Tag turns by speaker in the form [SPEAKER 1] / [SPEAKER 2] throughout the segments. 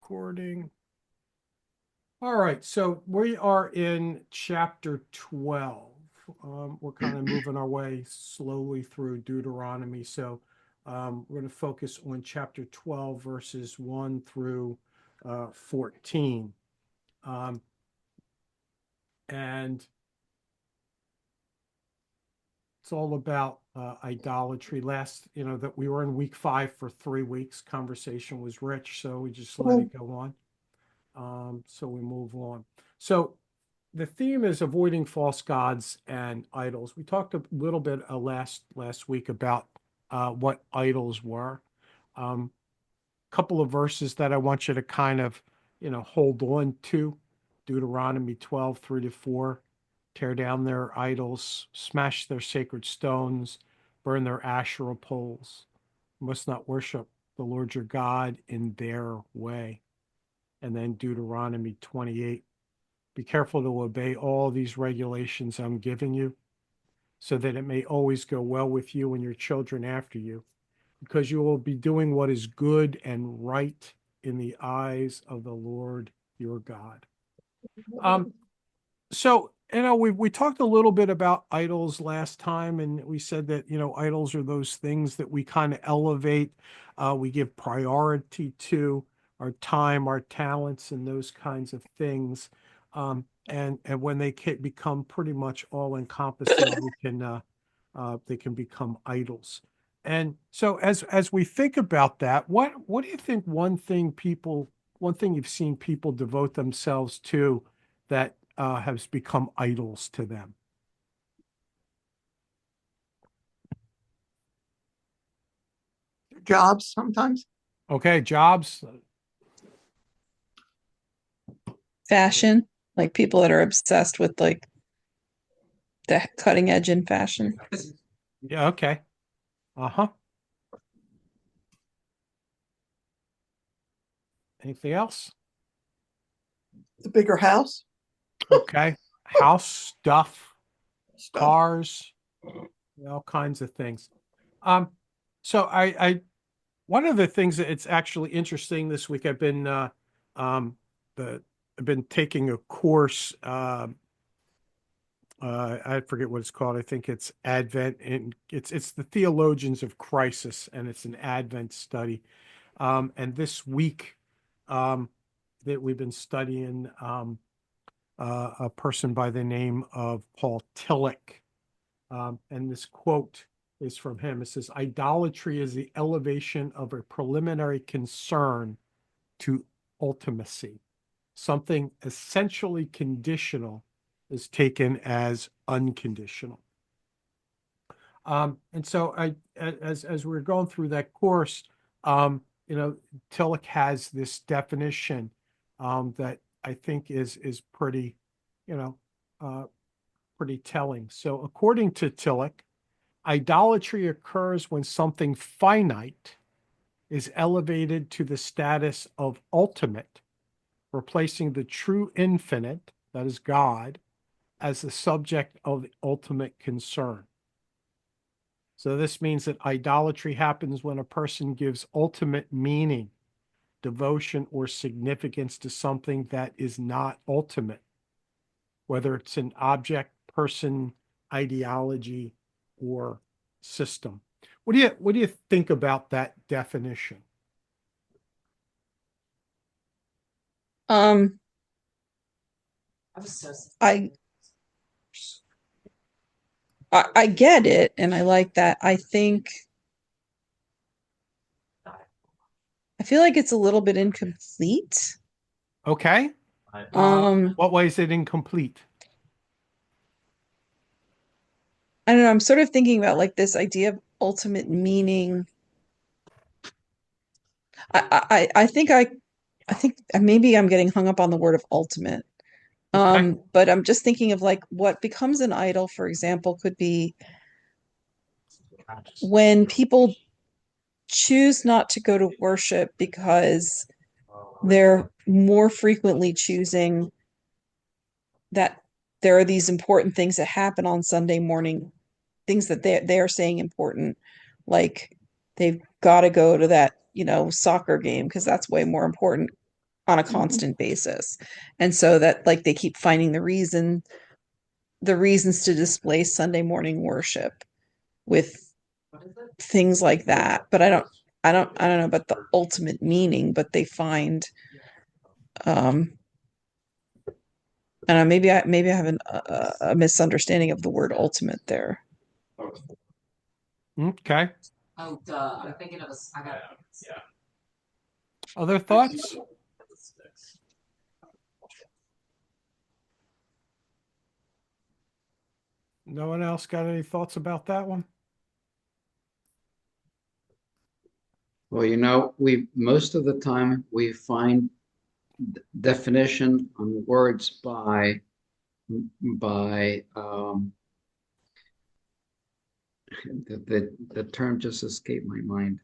[SPEAKER 1] recording. All right, so we are in chapter 12. We're kind of moving our way slowly through Deuteronomy. So we're going to focus on chapter 12, verses 1 through 14. And it's all about idolatry. That we were in week 5 for 3 weeks. Conversation was rich, so we just let it go on. So we move on. So the theme is avoiding false gods and idols. We talked a little bit last week about what idols were. Couple of verses that I want you to kind of, hold on to. Deuteronomy 12, 3-4. Tear down their idols, smash their sacred stones, burn their Asherah poles. You must not worship the Lord your God in their way. And then Deuteronomy 28. Be careful to obey all these regulations I'm giving you, so that it may always go well with you and your children after you, because you will be doing what is good and right in the eyes of the Lord your God. So, we talked a little bit about idols last time, and we said that, idols are those things that we kind of elevate, we give priority to our time, our talents, and those kinds of things. And when they can become pretty much all encompassing, they can become idols. And so as we think about that, what do you think one thing you've seen people devote themselves to that has become idols to them?
[SPEAKER 2] Jobs sometimes.
[SPEAKER 1] Okay, jobs.
[SPEAKER 3] Fashion, like people that are obsessed with like the cutting edge in fashion.
[SPEAKER 1] Yeah, okay. Uh-huh. Anything else?
[SPEAKER 2] The bigger house.
[SPEAKER 1] Okay. House stuff,
[SPEAKER 2] Stuff.
[SPEAKER 1] cars, all kinds of things. So I one of the things that it's actually interesting this week, um I've been taking a course, I forget what it's called. I think it's Advent, and it's the Theologians of Crisis, and it's an Advent study. And this week, that we've been studying a person by the name of Paul Tillich. And this quote is from him. It says, "Idolatry is the elevation of a preliminary concern to ultimacy. Something essentially conditional is taken as unconditional." And so as we're going through that course, Tillich has this definition that I think is pretty, you know, uh, pretty telling. So according to Tillich, idolatry occurs when something finite is elevated to the status of ultimate, replacing the true infinite, that is God, as the subject of the ultimate concern. So this means that idolatry happens when a person gives ultimate meaning, devotion, or significance to something that is not ultimate, whether it's an object, person, ideology, or system. What do you think about that definition?
[SPEAKER 3] Um, I, I get it, and I like that. I feel like it's a little bit incomplete.
[SPEAKER 1] Okay.
[SPEAKER 3] Um,
[SPEAKER 1] What way is it incomplete?
[SPEAKER 3] I don't know. I'm sort of thinking about like this idea of ultimate meaning. I think maybe I'm getting hung up on the word of ultimate.
[SPEAKER 1] Okay.
[SPEAKER 3] But I'm just thinking of like what becomes an idol, for example, could be when people choose not to go to worship because they're more frequently choosing that there are these important things that happen on Sunday morning, things that they're saying important, like they've got to go to that, soccer game because that's way more important. on a constant basis. And so that like they keep finding the reasons to displace Sunday morning worship with things like that. But I don't know about the ultimate meaning, but they find I don't know, maybe I have a misunderstanding of the word ultimate there.
[SPEAKER 1] Okay.
[SPEAKER 4] Oh, duh. I'm thinking of I got
[SPEAKER 1] Other thoughts? No one else got any thoughts about that one?
[SPEAKER 5] Well, most of the time we find definition on words by the term just escaped my mind.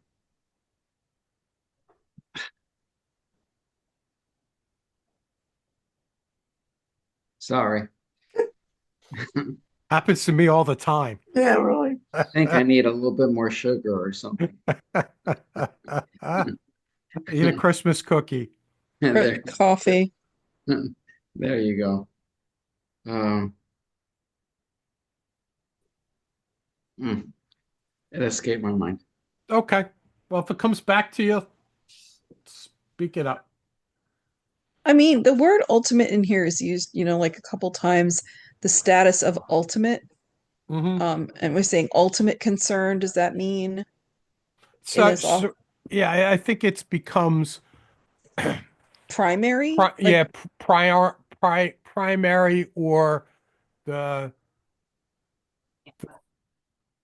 [SPEAKER 5] Sorry.
[SPEAKER 1] Happens to me all the time.
[SPEAKER 2] Yeah, really.
[SPEAKER 5] I think I need a little bit more sugar or something.
[SPEAKER 1] Eat a Christmas cookie.
[SPEAKER 5] There,
[SPEAKER 3] Coffee.
[SPEAKER 5] there you go. It escaped my mind.
[SPEAKER 1] Okay. Well, if it comes back to you, speak it up.
[SPEAKER 3] I mean, the word ultimate in here is used, like a couple times, the status of ultimate.
[SPEAKER 1] Mhm.
[SPEAKER 3] And we're saying ultimate concern. Does that mean
[SPEAKER 1] So,
[SPEAKER 3] is all
[SPEAKER 1] yeah, I think it becomes
[SPEAKER 3] primary?
[SPEAKER 1] yeah, primary or the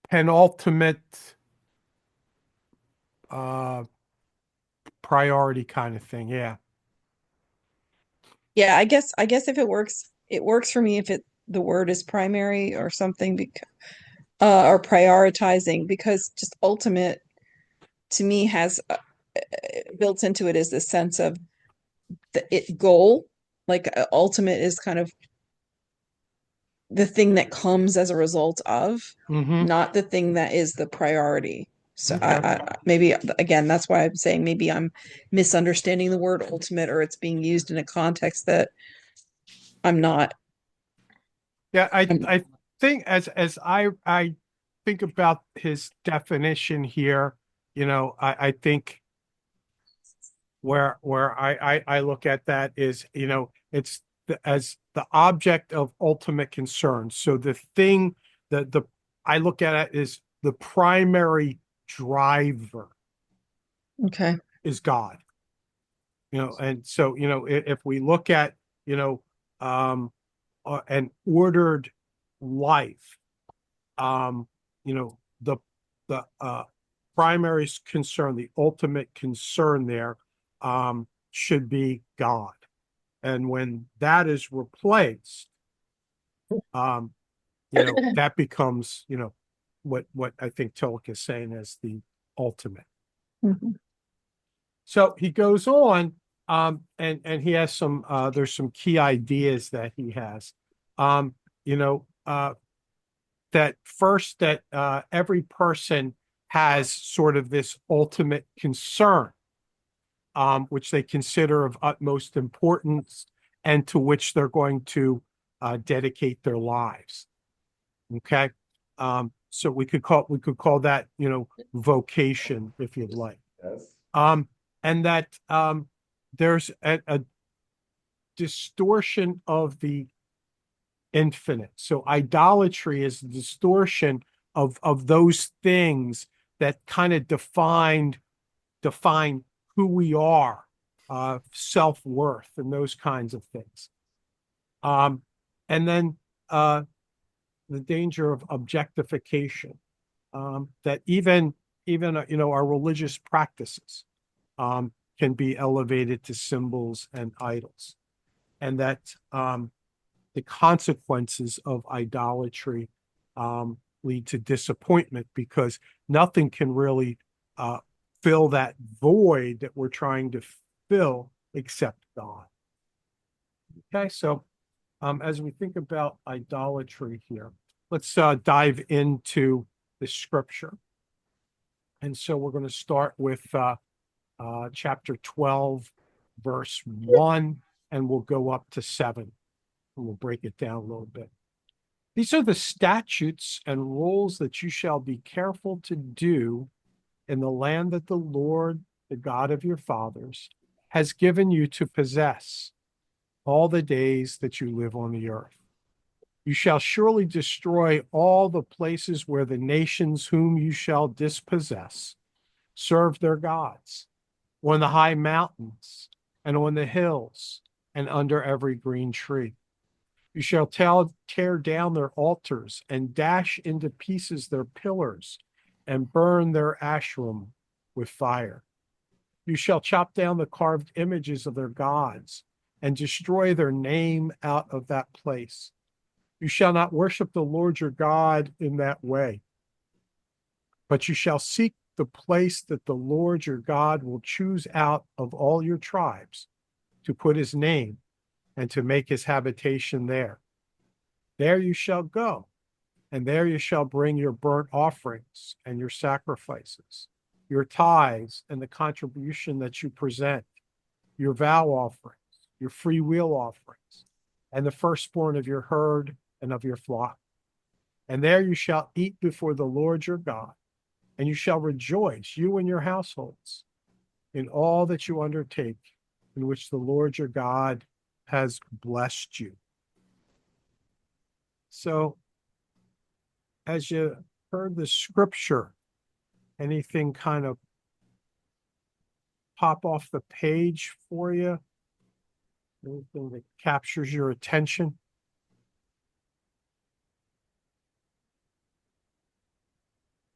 [SPEAKER 1] penultimate priority kind of thing. Yeah.
[SPEAKER 3] Yeah, I guess if it works for me if the word is primary or something because or prioritizing, because just ultimate to me has built into it is the sense of the goal. Like ultimate is kind of the thing that comes as a result of,
[SPEAKER 1] Mm-hmm.
[SPEAKER 3] not the thing that is the priority. So
[SPEAKER 1] Okay.
[SPEAKER 3] I maybe again that's why I'm saying maybe I'm misunderstanding the word ultimate, or it's being used in a context that I'm not.
[SPEAKER 1] Yeah, I think as I think about his definition here, I think where I look at that is, it's as the object of ultimate concern. So the thing that I look at it is the primary driver
[SPEAKER 3] Okay.
[SPEAKER 1] is God. And so, if we look at, an ordered life, um, the primary concern, the ultimate concern there, should be God. And when that is replaced, that becomes, what I think Tillich is saying as the ultimate.
[SPEAKER 3] Mhm.
[SPEAKER 1] So he goes on, and he has there's some key ideas that he has. You know, that first, that every person has sort of this ultimate concern, which they consider of utmost importance and to which they're going to dedicate their lives. Okay. So we could call that, vocation, if you'd like.
[SPEAKER 5] Yes.
[SPEAKER 1] And that there's a distortion of the infinite. So idolatry is the distortion of those things that kind of define who we are, self-worth, and those kinds of things. And then the danger of objectification, that even our religious practices can be elevated to symbols and idols, and that the consequences of idolatry lead to disappointment, because nothing can really fill that void that we're trying to fill except God. Okay, so as we think about idolatry here, let's dive into the scripture. And so we're going to start with chapter 12, verse 1, and we'll go up to 7. And we'll break it down a little bit. These are the statutes and rules that you shall be careful to do in the land that the Lord, the God of your fathers, has given you to possess all the days that you live on the earth. You shall surely destroy all the places where the nations whom you shall dispossess serve their gods, on the high mountains and on the hills and under every green tree. You shall tear down their altars and dash into pieces their pillars and burn their Asherim with fire. You shall chop down the carved images of their gods and destroy their name out of that place. You shall not worship the Lord your God in that way, but you shall seek the place that the Lord your God will choose out of all your tribes to put his name and to make his habitation there. There you shall go, and there you shall bring your burnt offerings and your sacrifices, your tithes and the contribution that you present, your vow offerings, your free will offerings, and the firstborn of your herd and of your flock. And there you shall eat before the Lord your God, and you shall rejoice, you and your households, in all that you undertake, in which the Lord your God has blessed you. So, as you heard the scripture, anything kind of pop off the page for you? Anything that captures your attention?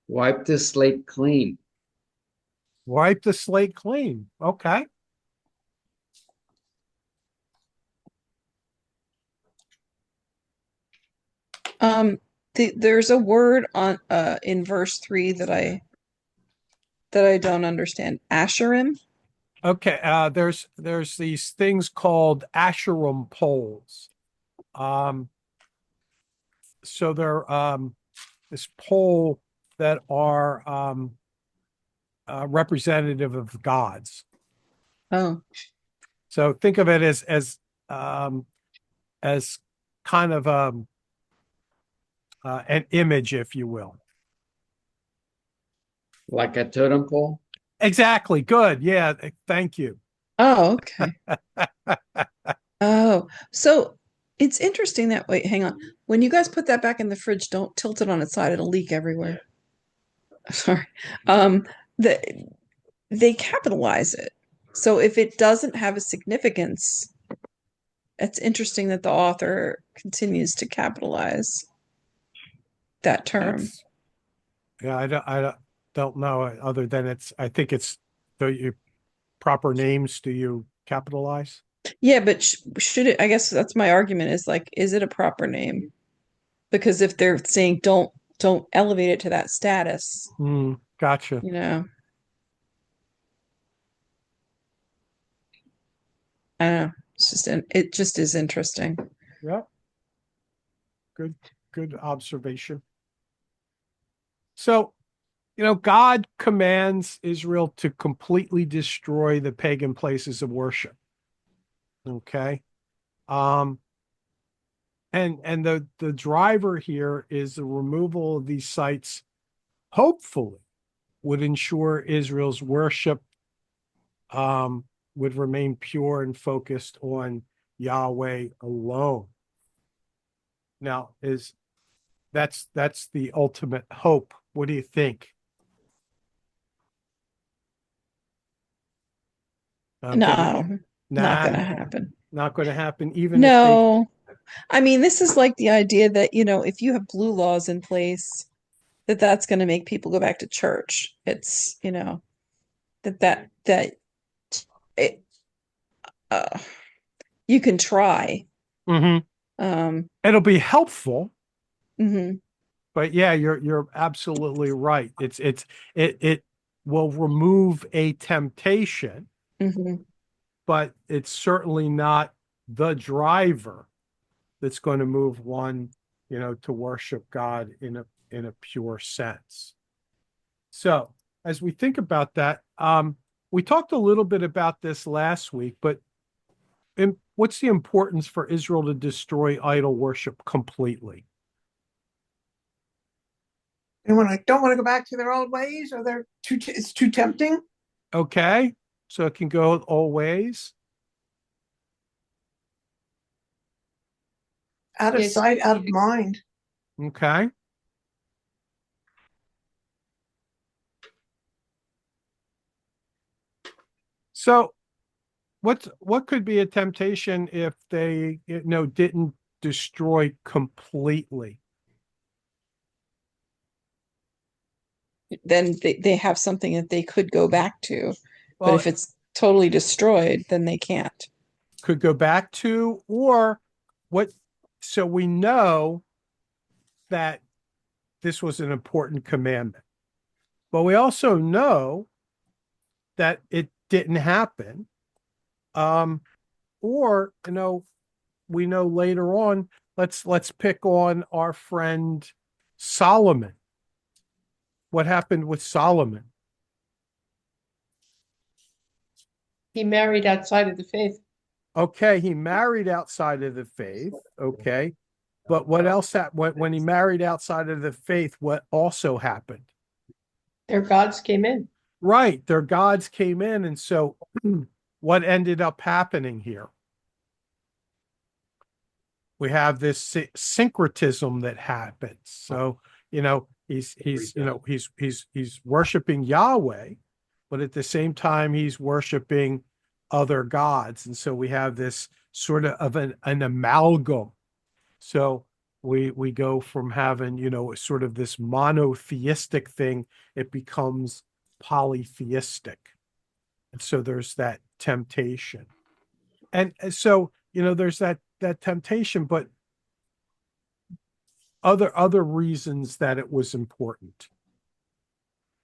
[SPEAKER 5] Wipe the slate clean.
[SPEAKER 1] Wipe the slate clean. Okay.
[SPEAKER 3] There's a word on in verse 3 that I don't understand. Asherim.
[SPEAKER 1] Okay. There's these things called Asherim poles. So they're this pole that are representative of gods.
[SPEAKER 3] Oh,
[SPEAKER 1] So think of it as kind of an image, if you will.
[SPEAKER 5] Like a totem pole?
[SPEAKER 1] Exactly. Good. Yeah. Thank you.
[SPEAKER 3] oh, okay. Oh, so it's interesting that way. Hang on. When you guys put that back in the fridge, don't tilt it on its side. It'll leak everywhere. Sorry. Um, the, they capitalize it. So if it doesn't have a significance, it's interesting that the author continues to capitalize that term.
[SPEAKER 1] Yeah. I don't know other than I think it's the proper names. Do you capitalize?
[SPEAKER 3] Yeah, but should it? I guess that's my argument is like, is it a proper name? Because if they're saying don't elevate it to that status,
[SPEAKER 1] Gotcha.
[SPEAKER 3] you know, I don't know. It's just it just is interesting.
[SPEAKER 1] Yeah. Good observation. So, God commands Israel to completely destroy the pagan places of worship. Okay. Um, and the driver here is the removal of these sites, hopefully would ensure Israel's worship would remain pure and focused on Yahweh alone. Now, that's the ultimate hope. What do you think?
[SPEAKER 3] No, not
[SPEAKER 1] Nah,
[SPEAKER 3] gonna happen.
[SPEAKER 1] not going to happen. Even if they,
[SPEAKER 3] No, I mean, this is like the idea that, if you have blue laws in place, that's going to make people go back to church. It's, that it, uh, you can try.
[SPEAKER 1] Mhm.
[SPEAKER 3] Um,
[SPEAKER 1] It'll be helpful.
[SPEAKER 3] mhm,
[SPEAKER 1] But yeah, you're absolutely right. It will remove a temptation,
[SPEAKER 3] mhm.
[SPEAKER 1] but it's certainly not the driver that's going to move one, to worship God in a pure sense. So as we think about that, we talked a little bit about this last week, but what's the importance for Israel to destroy idol worship completely?
[SPEAKER 2] They don't want to go back to their old ways, or it's too tempting.
[SPEAKER 1] Okay, so it can go all ways.
[SPEAKER 2] Out of
[SPEAKER 6] Yes.
[SPEAKER 2] sight, out of mind.
[SPEAKER 1] Okay. So what could be a temptation if they, didn't destroy completely?
[SPEAKER 3] Then they have something that they could go back to. But
[SPEAKER 1] Well,
[SPEAKER 3] if it's totally destroyed, then they can't.
[SPEAKER 1] could go back to, or what? So we know that this was an important commandment, but we also know that it didn't happen. Or, we know later on, let's pick on our friend Solomon. What happened with Solomon?
[SPEAKER 6] He married outside of the faith.
[SPEAKER 1] Okay, he married outside of the faith. Okay. But what else happened when he married outside of the faith? What also happened?
[SPEAKER 6] Their gods came in.
[SPEAKER 1] Right, their gods came in. And so what ended up happening here? We have this syncretism that happens. So, he's worshiping Yahweh, but at the same time he's worshiping other gods. And so we have this sort of an amalgam. So we go from having, sort of this monotheistic thing, it becomes polytheistic. And so there's that temptation. And so, there's that temptation, but other reasons that it was important.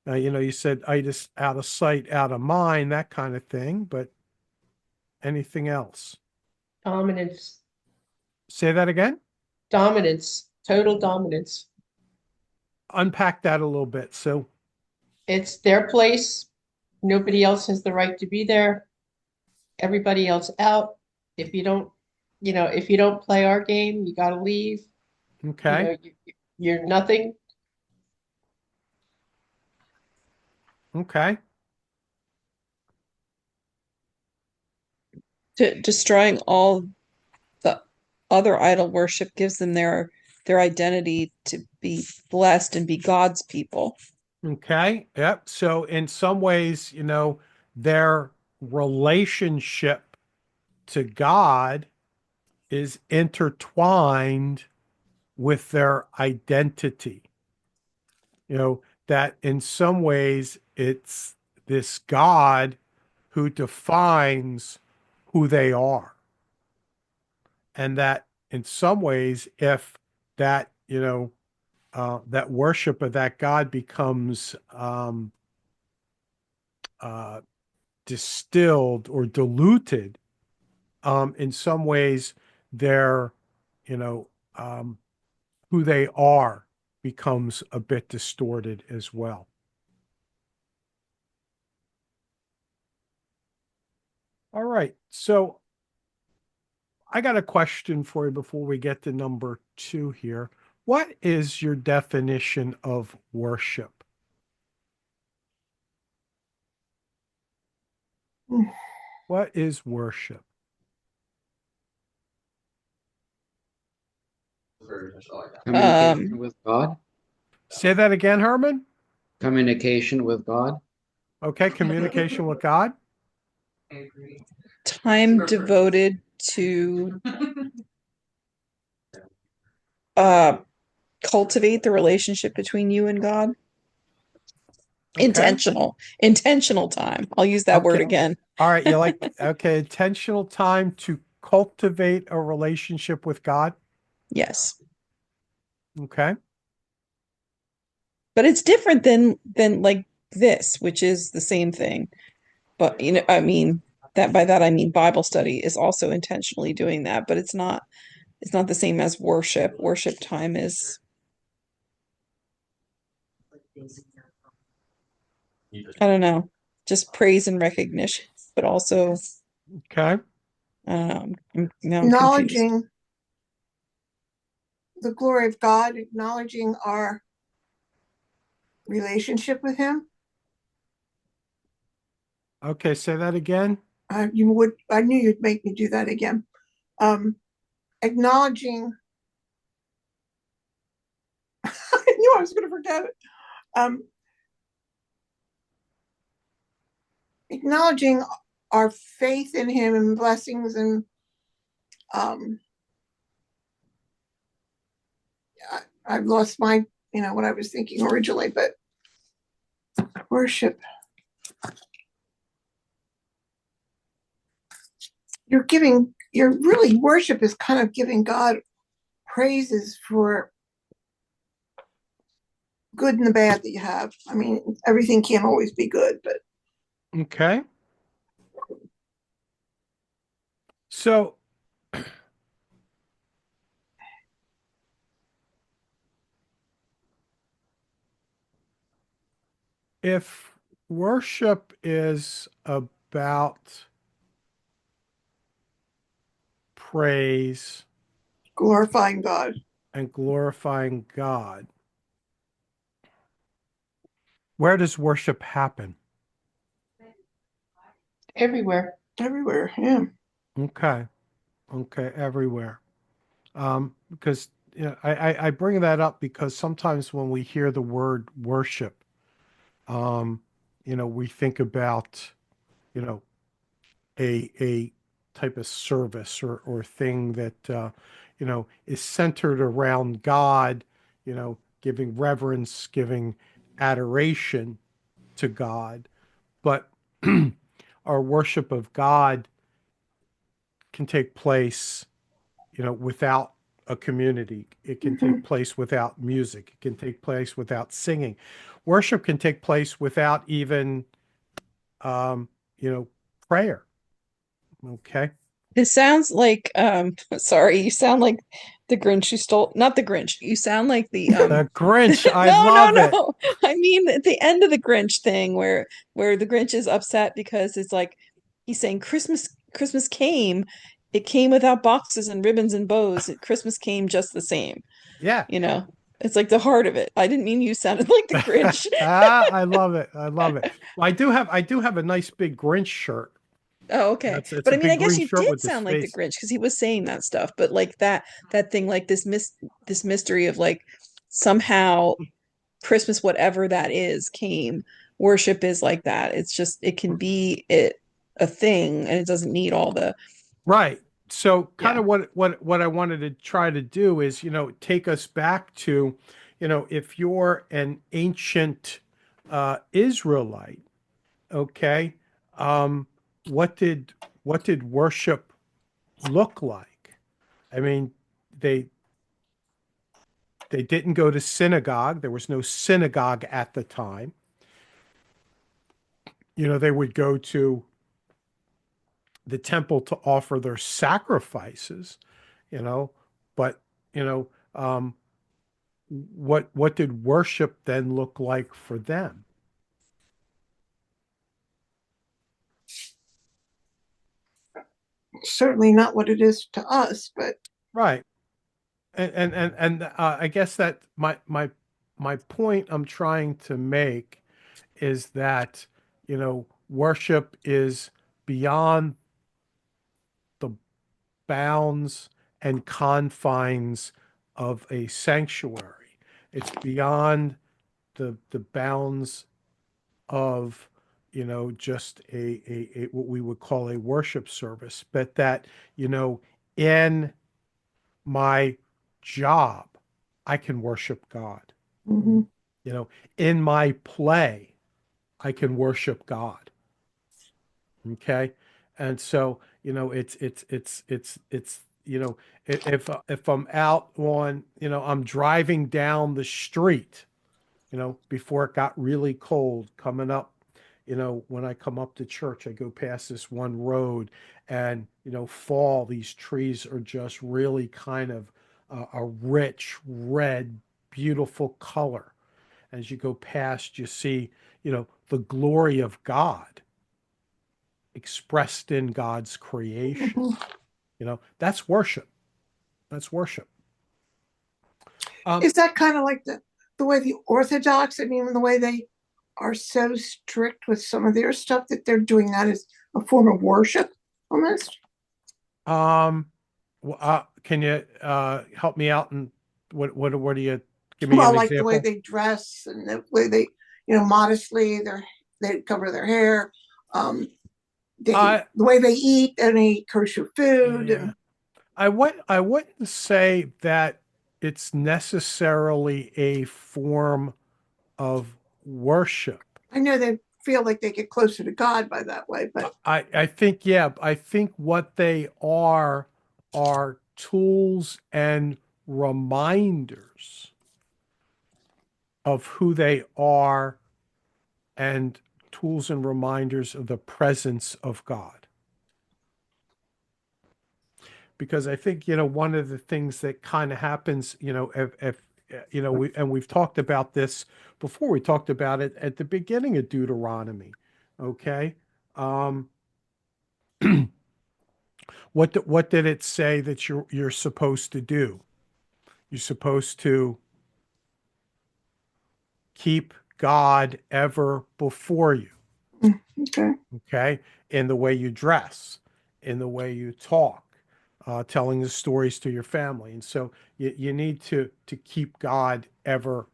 [SPEAKER 1] You said I just out of sight, out of mind, that kind of thing, but anything else?
[SPEAKER 6] Dominance.
[SPEAKER 1] Say that again?
[SPEAKER 6] Dominance. Total dominance.
[SPEAKER 1] Unpack that a little bit. So,
[SPEAKER 6] It's their place. Nobody else has the right to be there. Everybody else out. If you don't play our game, you gotta leave.
[SPEAKER 1] okay.
[SPEAKER 6] You're nothing.
[SPEAKER 1] Okay.
[SPEAKER 3] Destroying all the other idol worship gives them their identity to be blessed and be God's people.
[SPEAKER 1] Okay. Yep. So in some ways, their relationship to God is intertwined with their identity. That in some ways it's this God who defines who they are. And that in some ways, if that, that worship of that God becomes uh, distilled or diluted, in some ways, their, you know, um, who they are becomes a bit distorted as well. All right. So I got a question for you before we get to number 2 here. What is your definition of worship? What is worship?
[SPEAKER 5] Communication with God?
[SPEAKER 1] Say that again, Herman.
[SPEAKER 5] Communication with God?
[SPEAKER 1] Okay, communication with God.
[SPEAKER 4] I agree.
[SPEAKER 3] Time devoted to uh cultivate the relationship between you and God.
[SPEAKER 1] Okay.
[SPEAKER 3] Intentional time. I'll use that word
[SPEAKER 1] Okay.
[SPEAKER 3] again.
[SPEAKER 1] All right, you like okay, intentional time to cultivate a relationship with God.
[SPEAKER 3] Yes.
[SPEAKER 1] Okay.
[SPEAKER 3] But it's different than like this, which is the same thing. But I mean that by that I mean Bible study is also intentionally doing that, but it's not the same as worship. Worship time is I don't know. just praise and recognition, but also
[SPEAKER 1] Okay.
[SPEAKER 3] now I'm confused.
[SPEAKER 2] Acknowledging the glory of God, acknowledging our relationship with Him.
[SPEAKER 1] Okay. Say that again.
[SPEAKER 2] I knew you'd make me do that again. Acknowledging, I knew I was going to forget it. Acknowledging our faith in Him and blessings, and I've lost what I was thinking originally, but worship. Worship is kind of giving God praises for good and the bad that you have. I mean, everything can't always be good, but
[SPEAKER 1] Okay. So if worship is about praise
[SPEAKER 2] glorifying God.
[SPEAKER 1] and glorifying God, where does worship happen?
[SPEAKER 6] Everywhere.
[SPEAKER 2] Everywhere, yeah.
[SPEAKER 1] Okay. Okay. Everywhere. Because I bring that up because sometimes when we hear the word worship, we think about, you know, a type of service or thing that is centered around God, giving reverence, giving adoration to God. But our worship of God can take place, without a community. It can take place without music. It can take place without singing. Worship can take place without even, um, prayer. Okay.
[SPEAKER 3] This sounds like sorry, you sound like the Grinch who stole, not the Grinch. You sound like the
[SPEAKER 1] The Grinch, I
[SPEAKER 3] no, no,
[SPEAKER 1] love it.
[SPEAKER 3] no. I mean at the end of the Grinch thing where the Grinch is upset because it's like he's saying Christmas came, it came without boxes and ribbons and bows. Christmas came just the same,
[SPEAKER 1] Yeah.
[SPEAKER 3] you know. It's like the heart of it. I didn't mean you sounded like the Grinch.
[SPEAKER 1] I love it. I love it. Well, I do have a nice big Grinch shirt.
[SPEAKER 3] Oh, okay.
[SPEAKER 1] It's
[SPEAKER 3] But
[SPEAKER 1] a
[SPEAKER 3] I mean, I
[SPEAKER 1] big
[SPEAKER 3] guess
[SPEAKER 1] green
[SPEAKER 3] you
[SPEAKER 1] shirt
[SPEAKER 3] did
[SPEAKER 1] with his
[SPEAKER 3] sound like the
[SPEAKER 1] face.
[SPEAKER 3] Grinch because he was saying that stuff. But like that thing, like this mystery of like somehow Christmas, whatever that is, came. Worship is like that. It's just it can be a thing, and it doesn't need all the
[SPEAKER 1] Right. So kind
[SPEAKER 3] yeah.
[SPEAKER 1] of what I wanted to try to do is, take us back to, if you're an ancient Israelite, okay, um, what did what did worship look like? I mean, they they didn't go to synagogue. There was no synagogue at the time. They would go to the temple to offer their sacrifices, you know, but you know, what did worship then look like for them?
[SPEAKER 2] Certainly not what it is to us, but
[SPEAKER 1] Right. And I guess that my point I'm trying to make is that, worship is beyond the bounds and confines of a sanctuary. It's beyond the bounds of, just a what we would call a worship service, but that, in my job, I can worship God.
[SPEAKER 2] mhm.
[SPEAKER 1] You know, in my play, I can worship God. Okay. And so, it's, if I'm out on, I'm driving down the street, before it got really cold coming up, when I come up to church, I go past this one road and, fall, these trees are just really kind of a rich, red, beautiful color. As you go past, you see, the glory of God expressed in God's creation.
[SPEAKER 2] Mhm.
[SPEAKER 1] That's worship. That's worship.
[SPEAKER 2] Is that kind of like the way the Orthodox, I mean, the way they are so strict with some of their stuff that they're doing that as a form of worship almost?
[SPEAKER 1] Can you help me out? And what do you give me
[SPEAKER 2] Well,
[SPEAKER 1] an
[SPEAKER 2] like the way
[SPEAKER 1] example?
[SPEAKER 2] they dress and the way they, modestly, they cover their hair, um,
[SPEAKER 1] I
[SPEAKER 2] the way they eat, and they eat kosher food,
[SPEAKER 1] yeah,
[SPEAKER 2] and
[SPEAKER 1] I wouldn't say that it's necessarily a form of worship.
[SPEAKER 2] I know they feel like they get closer to God by that way, but
[SPEAKER 1] I think, yeah, I think what they are tools and reminders of who they are, and tools and reminders of the presence of God. Because I think, one of the things that kind of happens, if we've talked about this before. We talked about it at the beginning of Deuteronomy. Okay. Um, what did it say that you're supposed to do? You're supposed to keep God ever before you.
[SPEAKER 2] okay.
[SPEAKER 1] Okay, in the way you dress, in the way you talk, telling the stories to your family. And so you need to keep God ever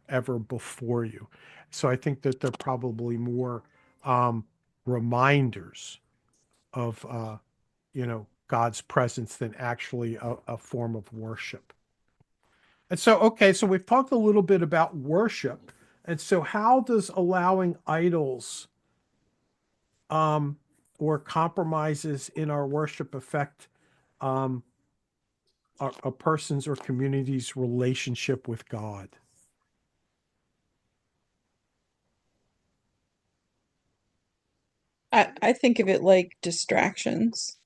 [SPEAKER 1] before you. So I think that they're probably more reminders of God's presence than actually a form of worship. And so, okay, so we've talked a little bit about worship. And so how does allowing idols um, or compromises in our worship affect um, a person's or community's relationship with God?
[SPEAKER 3] I think of it like distractions.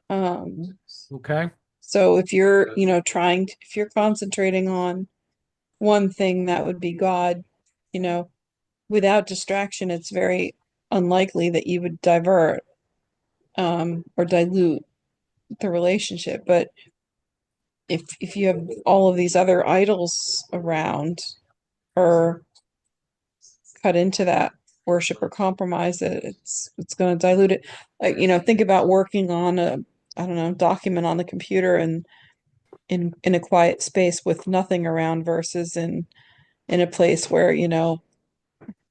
[SPEAKER 3] Um,
[SPEAKER 1] Okay.
[SPEAKER 3] so if you're, if you're concentrating on one thing, that would be God, you know, without distraction, it's very unlikely that you would divert or dilute the relationship. But if you have all of these other idols around or cut into that worship or compromise it, it's going to dilute it. Like, think about working on a, I don't know, document on the computer and in a quiet space with nothing around versus in a place where, I don't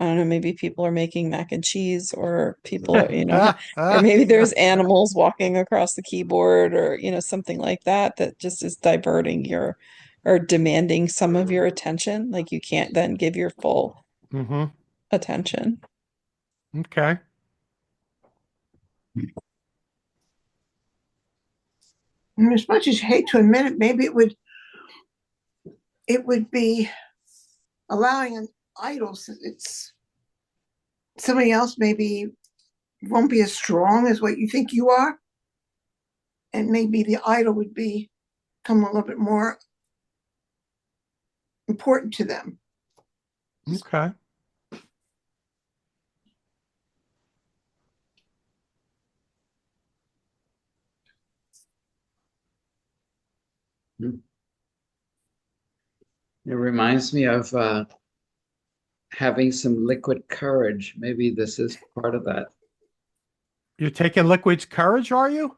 [SPEAKER 3] know, maybe people are making mac and cheese or people are, or maybe there's animals walking across the keyboard or, something like that that just is diverting your or demanding some of your attention. Like you can't then give your full
[SPEAKER 1] Mm-hmm.
[SPEAKER 3] attention.
[SPEAKER 1] Okay.
[SPEAKER 2] And as much as you hate to admit it, maybe it would be allowing an idol. It's somebody else maybe won't be as strong as what you think you are, and maybe the idol would become a little bit more important to them.
[SPEAKER 1] Okay.
[SPEAKER 5] It reminds me of having some liquid courage. Maybe this is part of that.
[SPEAKER 1] You're taking liquid courage, are you?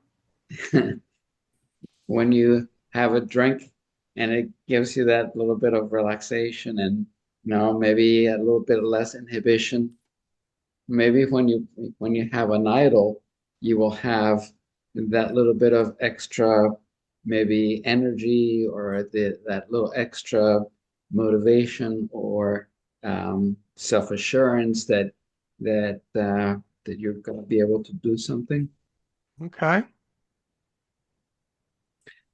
[SPEAKER 5] When you have a drink and it gives you that little bit of relaxation and maybe a little bit less inhibition. Maybe when you have an idol, you will have that little bit of extra maybe energy or that little extra motivation or self-assurance that you're going to be able to do something,
[SPEAKER 1] Okay.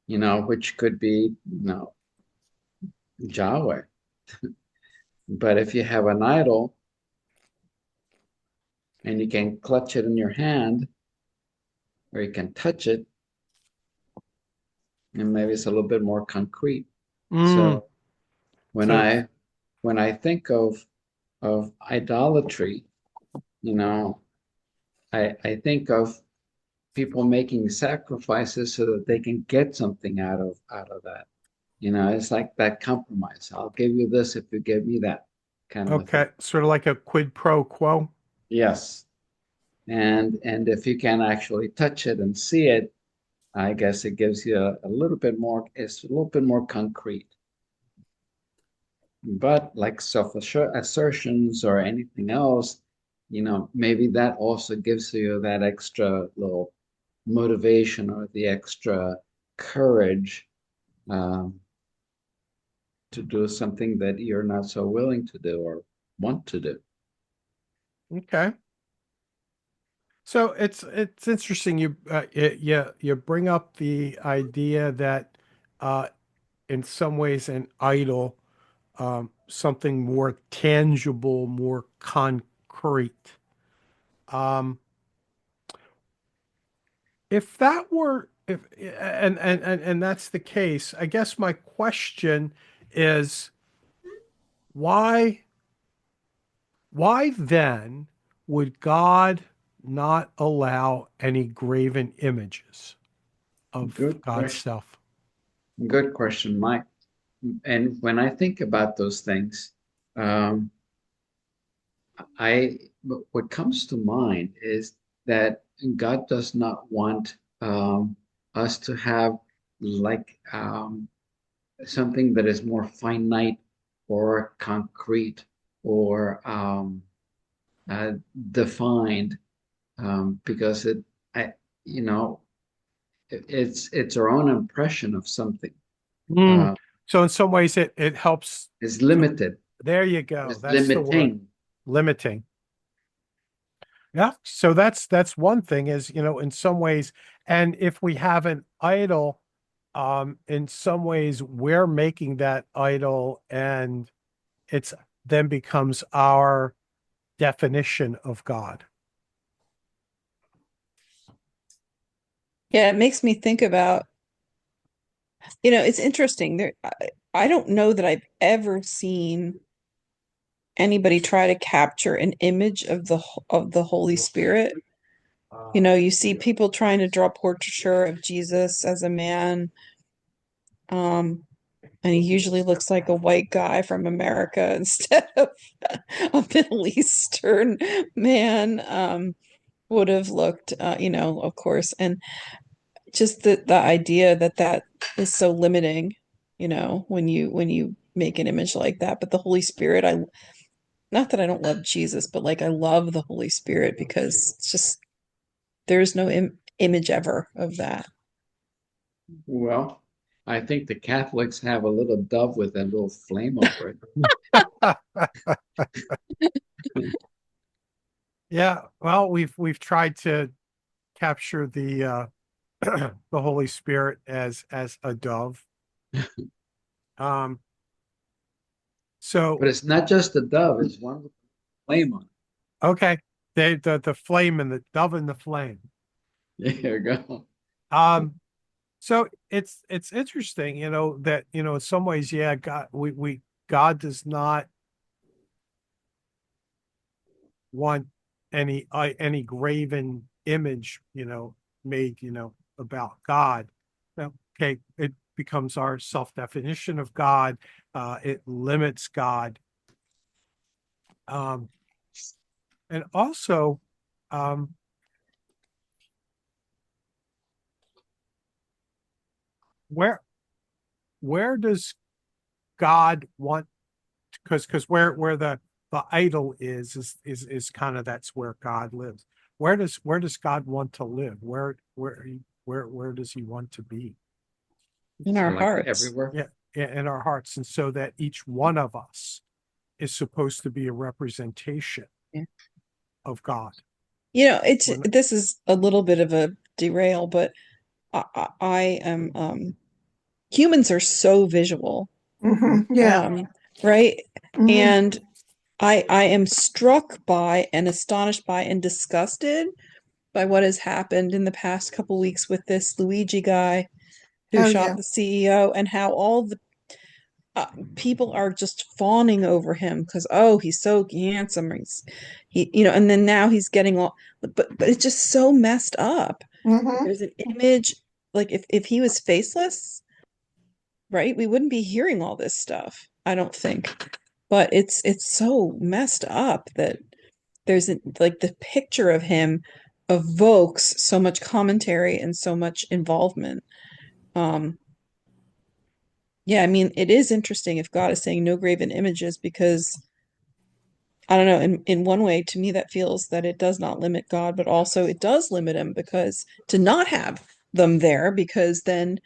[SPEAKER 5] which could be Yahweh. But if you have an idol and you can clutch it in your hand or you can touch it, and maybe it's a little bit more concrete.
[SPEAKER 1] Mm.
[SPEAKER 5] So when
[SPEAKER 1] So
[SPEAKER 5] I when I think of idolatry, you know, I think of people making sacrifices so that they can get something out of that. It's like that compromise. I'll give you this if you give me that kind of a
[SPEAKER 1] Okay,
[SPEAKER 5] thing.
[SPEAKER 1] sort of like a quid pro quo.
[SPEAKER 5] Yes. And if you can actually touch it and see it, I guess it gives you a little bit more, it's a little bit more concrete. But like self-assertions or anything else, maybe that also gives you that extra little motivation or the extra courage um, to do something that you're not so willing to do or want to do.
[SPEAKER 1] Okay. So it's interesting you bring up the idea that in some ways an idol, something more tangible, more concrete. Um, if that were if and that's the case, I guess my question is why why then would God not allow any graven images of
[SPEAKER 5] Good
[SPEAKER 1] God's
[SPEAKER 5] question.
[SPEAKER 1] self?
[SPEAKER 5] Good question, Mike. And when I think about those things, um, what comes to mind is that God does not want us to have like something that is more finite or concrete or uh, defined, because I, you know, it's our own impression of something.
[SPEAKER 1] Mm.
[SPEAKER 5] Uh,
[SPEAKER 1] So in some ways it helps.
[SPEAKER 5] is limited,
[SPEAKER 1] There you go.
[SPEAKER 5] is
[SPEAKER 1] That's the word.
[SPEAKER 5] limiting.
[SPEAKER 1] Limiting. Yeah. So that's one thing is, in some ways, and if we have an idol, in some ways we're making that idol and it's then becomes our definition of God.
[SPEAKER 3] Yeah, it makes me think about, it's interesting. I don't know that I've ever seen anybody try to capture an image of the Holy Spirit. You see people trying to draw portraiture of Jesus as a man, um, and he usually looks like a white guy from America instead of a Middle Eastern man, would have looked, of course. And just the idea that is so limiting, when you make an image like that. But the Holy Spirit, I not that I don't love Jesus, but like I love the Holy Spirit because it's just there's no image ever of that.
[SPEAKER 5] Well, I think the Catholics have a little dove with a little flame over it.
[SPEAKER 1] Yeah, well, we've tried to capture the the Holy Spirit as a dove. Um,
[SPEAKER 5] But
[SPEAKER 1] so
[SPEAKER 5] it's not just the dove, it's one with flame on
[SPEAKER 1] okay, the flame and the dove and the flame.
[SPEAKER 5] it. There you go.
[SPEAKER 1] Um, so it's interesting, that in some ways, yeah, God does not want any graven image, made, about God. Well, okay, it becomes our self-definition of God. It limits God. Um, and also, um, where where does God want? Because where the idol is kind of that's where God lives. Where does God want to live? Where does he want to be?
[SPEAKER 3] In
[SPEAKER 5] So
[SPEAKER 3] our
[SPEAKER 5] like
[SPEAKER 3] hearts.
[SPEAKER 5] everywhere.
[SPEAKER 1] Yeah, in our hearts, and so that each one of us is supposed to be a representation
[SPEAKER 3] Yeah.
[SPEAKER 1] of God.
[SPEAKER 3] It's
[SPEAKER 1] We're not-
[SPEAKER 3] this is a little bit of a derail, but I am humans are so visual,
[SPEAKER 2] Yeah.
[SPEAKER 3] um, right?
[SPEAKER 2] Hmm.
[SPEAKER 3] And I am struck by and astonished by and disgusted by what has happened in the past couple weeks with this Luigi guy who
[SPEAKER 2] Oh
[SPEAKER 3] shot
[SPEAKER 2] yeah.
[SPEAKER 3] the CEO and how all people are just fawning over him because, oh, he's so handsome, or and then now he's getting all, but it's just so messed up.
[SPEAKER 2] Mm-hmm.
[SPEAKER 3] There's an image, like if he was faceless, right, we wouldn't be hearing all this stuff, I don't think. But it's so messed up that like the picture of him evokes so much commentary and so much involvement. Um, yeah, I mean, it is interesting if God is saying no graven images, because I don't know, in one way, to me, that feels that it does not limit God, but also it does limit him, because to not have them there, because then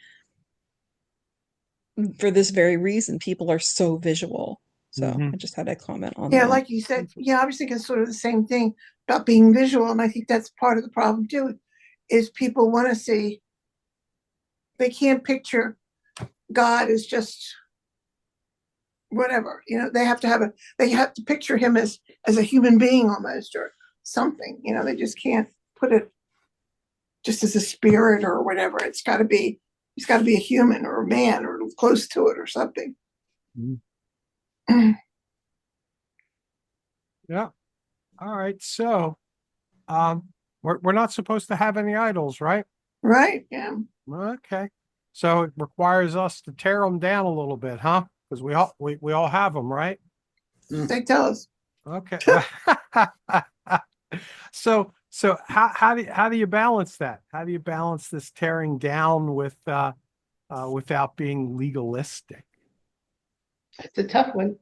[SPEAKER 3] for this very reason, people are so visual. So
[SPEAKER 1] Mhm.
[SPEAKER 3] I just had a comment on
[SPEAKER 2] Yeah,
[SPEAKER 3] that.
[SPEAKER 2] like you said, yeah, I was thinking sort of the same thing about being visual, and I think that's part of the problem too, is people want to see, they can't picture God as just whatever, they have to picture him as a human being almost, or something, they just can't put it just as a spirit or whatever. He's got to be a human or a man or close to it or something.
[SPEAKER 1] Mhm. Yeah. All right. So, we're not supposed to have any idols, right?
[SPEAKER 2] Right, yeah.
[SPEAKER 1] Okay. So it requires us to tear them down a little bit, huh? Because we all have them, right?
[SPEAKER 2] They tell us.
[SPEAKER 1] Okay. So how do you balance that? How do you balance this tearing down with without being legalistic?
[SPEAKER 6] It's a tough one.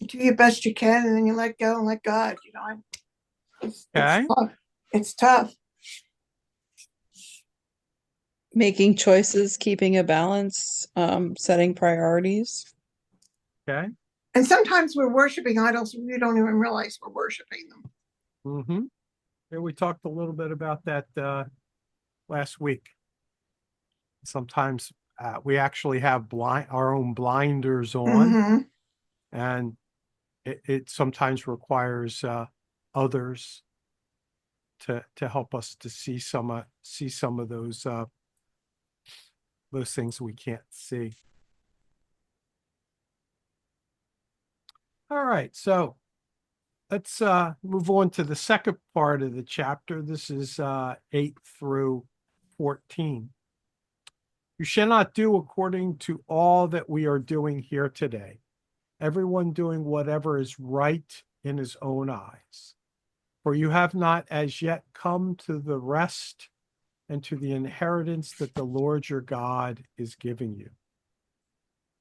[SPEAKER 2] You do your best you can, and then you let go and let God. It's
[SPEAKER 1] Okay.
[SPEAKER 2] tough. It's tough.
[SPEAKER 3] Making choices, keeping a balance, setting priorities.
[SPEAKER 1] Okay.
[SPEAKER 2] And sometimes we're worshiping idols and we don't even realize we're worshiping them.
[SPEAKER 1] Mm-hmm. Yeah, we talked a little bit about that last week. Sometimes we actually have our own blinders on,
[SPEAKER 2] Mm-hmm.
[SPEAKER 1] and it sometimes requires others to help us to see some of those things we can't see. All right, so let's move on to the second part of the chapter. This is 8 through 14. You shall not do according to all that we are doing here today, everyone doing whatever is right in his own eyes. For you have not as yet come to the rest and to the inheritance that the Lord your God is giving you.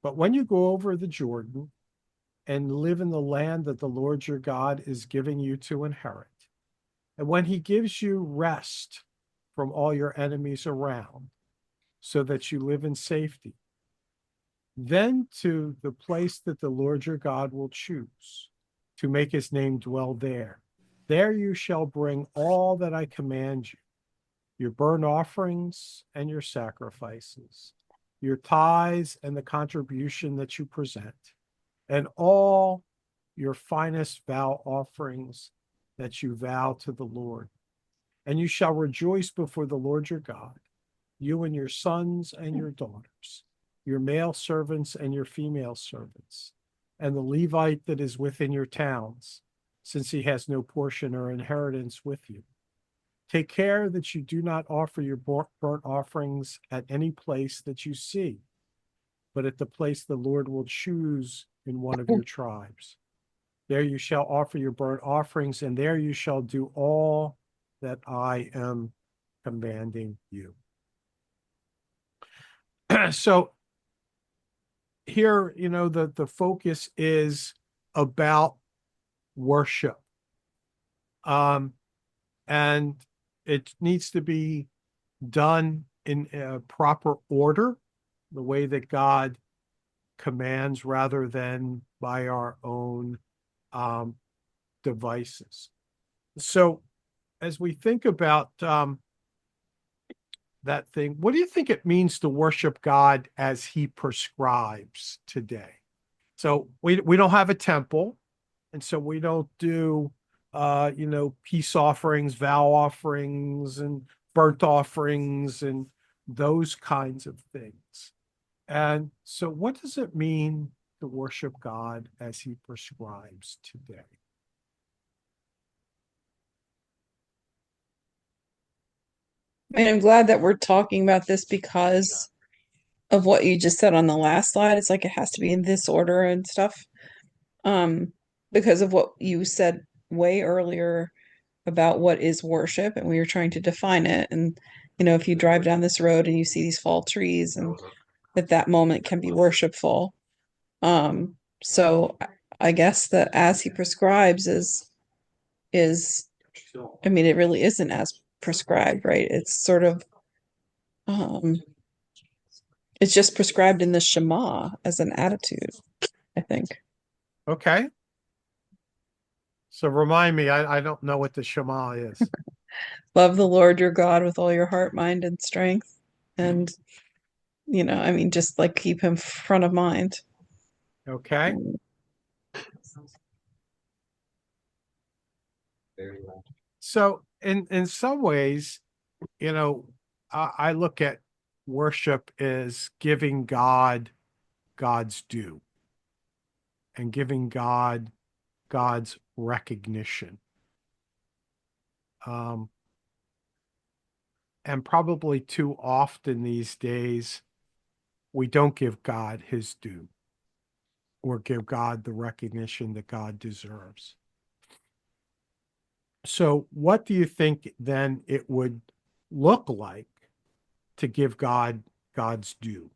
[SPEAKER 1] But when you go over the Jordan and live in the land that the Lord your God is giving you to inherit, and when he gives you rest from all your enemies around, so that you live in safety, then to the place that the Lord your God will choose to make his name dwell there. There you shall bring all that I command you, your burnt offerings and your sacrifices, your tithes and the contribution that you present, and all your finest vow offerings that you vow to the Lord. And you shall rejoice before the Lord your God, you and your sons and your daughters, your male servants and your female servants, and the Levite that is within your towns, since he has no portion or inheritance with you. Take care that you do not offer your burnt offerings at any place that you see, but at the place the Lord will choose in one of your tribes. There you shall offer your burnt offerings, and there you shall do all that I am commanding you. So here, the focus is about worship. And it needs to be done in a proper order, the way that God commands, rather than by our own devices. So as we think about that thing, what do you think it means to worship God as he prescribes today? So we don't have a temple, and so we don't do peace offerings, vow offerings, and burnt offerings, and those kinds of things. And so, what does it mean to worship God as He prescribes today?
[SPEAKER 3] And I'm glad that we're talking about this because of what you just said on the last slide. It's like it has to be in this order and stuff. Because of what you said way earlier about what is worship, and we were trying to define it. And if you drive down this road and you see these fall trees, and that moment can be worshipful. So I guess that as He prescribes is I mean, it really isn't as prescribed, right? It's sort of it's just prescribed in the Shema as an attitude, I think.
[SPEAKER 1] Okay. So remind me, I don't know what the Shema is.
[SPEAKER 3] Love the Lord your God with all your heart, mind, and strength. And, I mean, just like keep Him front of mind.
[SPEAKER 1] Okay. So in some ways, I look at worship as giving God God's due and giving God God's recognition. And probably too often these days, we don't give God His due or give God the recognition that God deserves. So, what do you think then it would look like to give God God's due?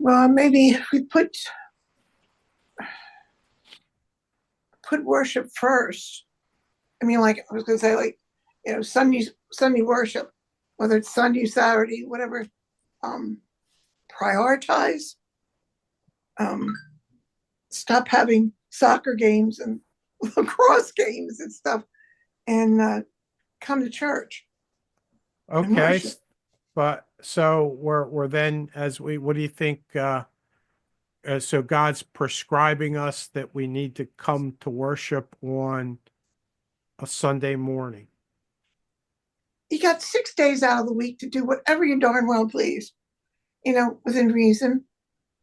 [SPEAKER 2] Well, maybe if we put worship first. I mean, like I was gonna say, like, Sunday worship, whether it's Sunday, Saturday, whatever, prioritize. Stop having soccer games and lacrosse games and stuff, and come to church.
[SPEAKER 1] Okay, but so we're then what do you think? So God's prescribing us that we need to come to worship on a Sunday morning.
[SPEAKER 2] You got 6 days out of the week to do whatever you darn well please, within reason.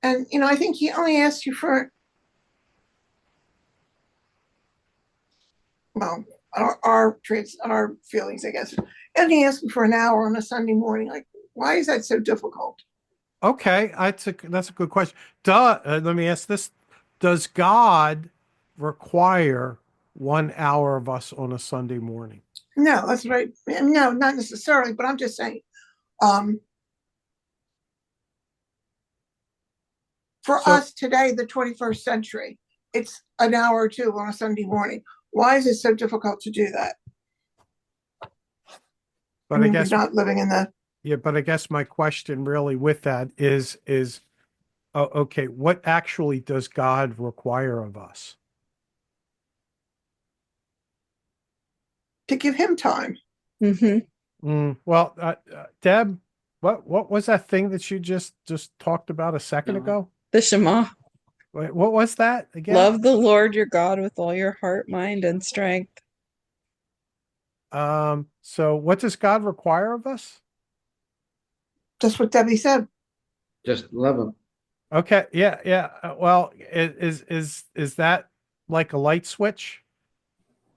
[SPEAKER 2] And, I think He only asks you for, well, our feelings, I guess. And He asks you for an hour on a Sunday morning. Like, why is that so difficult?
[SPEAKER 1] Okay, that's a good question. Let me ask this: does God require 1 hour of us on a Sunday morning?
[SPEAKER 2] No, that's right. No, not necessarily, but I'm just saying, for
[SPEAKER 1] So-
[SPEAKER 2] us today, the 21st century, it's an hour or two on a Sunday morning. Why is it so difficult to do that?
[SPEAKER 1] But I guess
[SPEAKER 2] we're not living in the
[SPEAKER 1] yeah, but I guess my question really with that is okay, what actually does God require of us?
[SPEAKER 2] to give Him time.
[SPEAKER 1] Well, Deb, what was that thing that you just talked about a second ago?
[SPEAKER 3] The Shema.
[SPEAKER 1] Wait, what was that again?
[SPEAKER 3] Love the Lord your God with all your heart, mind, and strength.
[SPEAKER 1] So what does God require of us?
[SPEAKER 2] Just what Debbie said.
[SPEAKER 5] Just love Him.
[SPEAKER 1] Okay, yeah. Well, is that like a light switch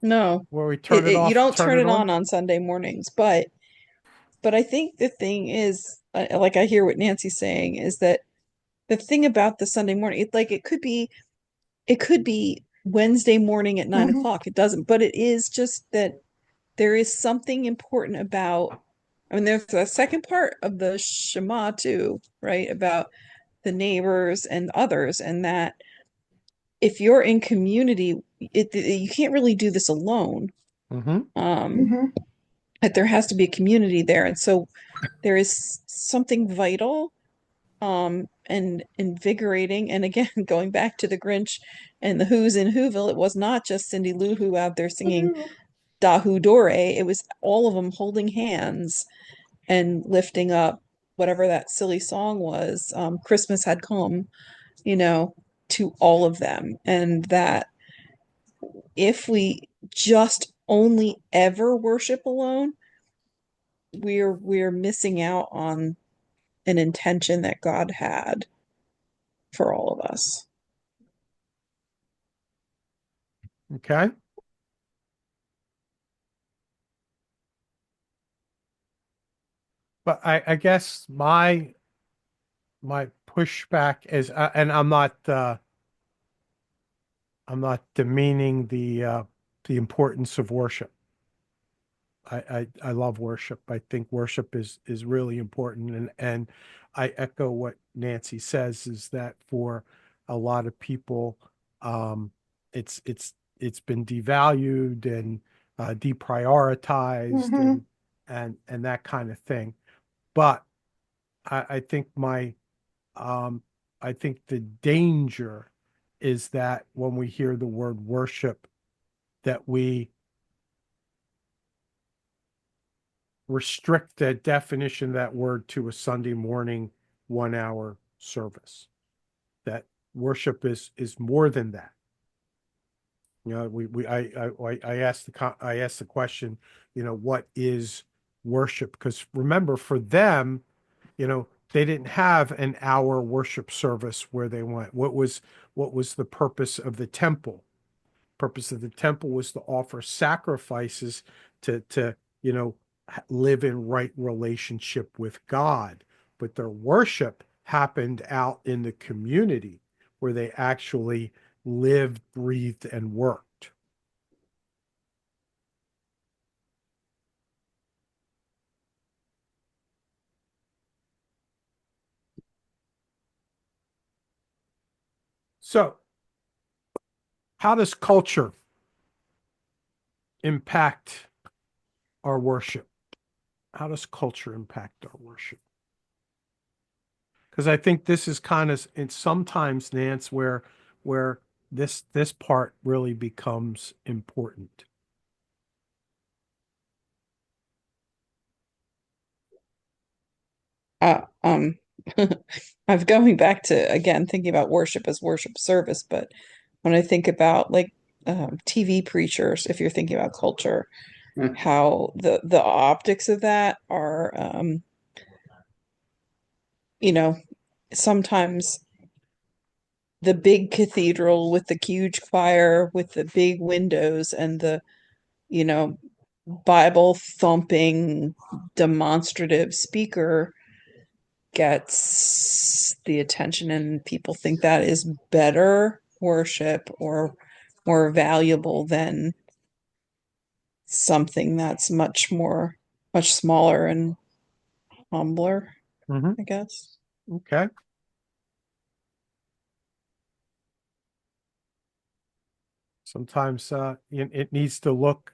[SPEAKER 3] No,
[SPEAKER 1] where we turn it off?
[SPEAKER 3] you don't turn it on Sunday mornings, but I think the thing is, like I hear what Nancy's saying, is that the thing about the Sunday morning, it could be Wednesday morning at 9 o'clock. It doesn't, but it is just that there is something important about. I mean, there's a second part of the Shema too, right? About the neighbors and others, and that if you're in community, you can't really do this alone. That there has to be a community there, and so there is something vital and invigorating. And again, going back to the Grinch and the Who's in Whoville, it was not just Cindy Lou Who out there singing Dahu Dore. It was all of them holding hands and lifting up whatever that silly song was, Christmas had come, you know, to all of them. And that if we just only ever worship alone, we're missing out on an intention that God had for all of us.
[SPEAKER 1] Okay. But I guess my pushback is, and I'm not demeaning the importance of worship. I love worship. I think worship is really important, and I echo what Nancy says, is that for a lot of people, um, it's been devalued and deprioritized
[SPEAKER 2] Mhm.
[SPEAKER 1] and that kind of thing. But I think I think the danger is that when we hear the word worship, that we restrict the definition of that word to a Sunday morning 1 hour service. That worship is more than that. You know, I asked I asked the question, you know, what is worship? Because remember, for them, you know, they didn't have an hour worship service where they went. What was the purpose of the temple? Purpose of the temple was to offer sacrifices to you know, live in right relationship with God. But their worship happened out in the community where they actually lived, breathed, and worked. So how does culture impact our worship? How does culture impact our worship? Because I think this is kind of, and sometimes, Nance, where this part really becomes important.
[SPEAKER 3] Uh, um, I'm going back to again thinking about worship as worship service, but when I think about like TV preachers, if you're thinking about culture, how the optics of that are, you know, sometimes the big cathedral with the huge choir with the big windows and the, you know, Bible thumping demonstrative speaker gets the attention, and people think that is better worship or more valuable than something that's much smaller and humbler,
[SPEAKER 1] Hmm.
[SPEAKER 3] I guess.
[SPEAKER 1] Okay. Sometimes it needs to look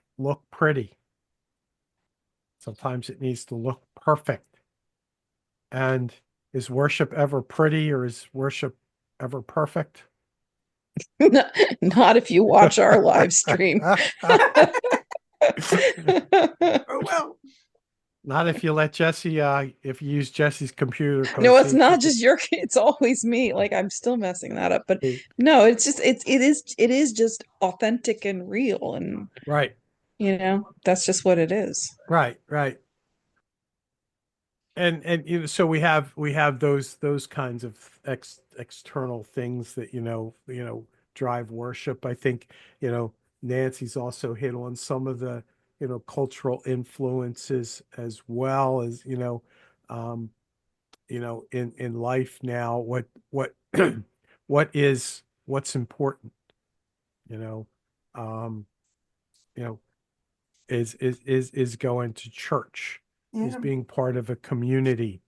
[SPEAKER 1] pretty. Sometimes it needs to look perfect. And is worship ever pretty, or is worship ever perfect?
[SPEAKER 3] Not if you watch our live stream.
[SPEAKER 2] Oh, well,
[SPEAKER 1] Not if you let Jesse, if you use Jesse's computer,
[SPEAKER 3] No,
[SPEAKER 1] because
[SPEAKER 3] it's not just your kid, it's always me. Like I'm still messing that up. But
[SPEAKER 1] he-
[SPEAKER 3] no, it's just it is just authentic and real, and
[SPEAKER 1] right,
[SPEAKER 3] you know, that's just what it is.
[SPEAKER 1] right. And you know, so we have those kinds of external things that you know drive worship. I think you know Nancy's also hit on some of the cultural influences, as well as um, in life now, what what's important, you know um, you know is going to church, is
[SPEAKER 2] yeah.
[SPEAKER 1] being part of a community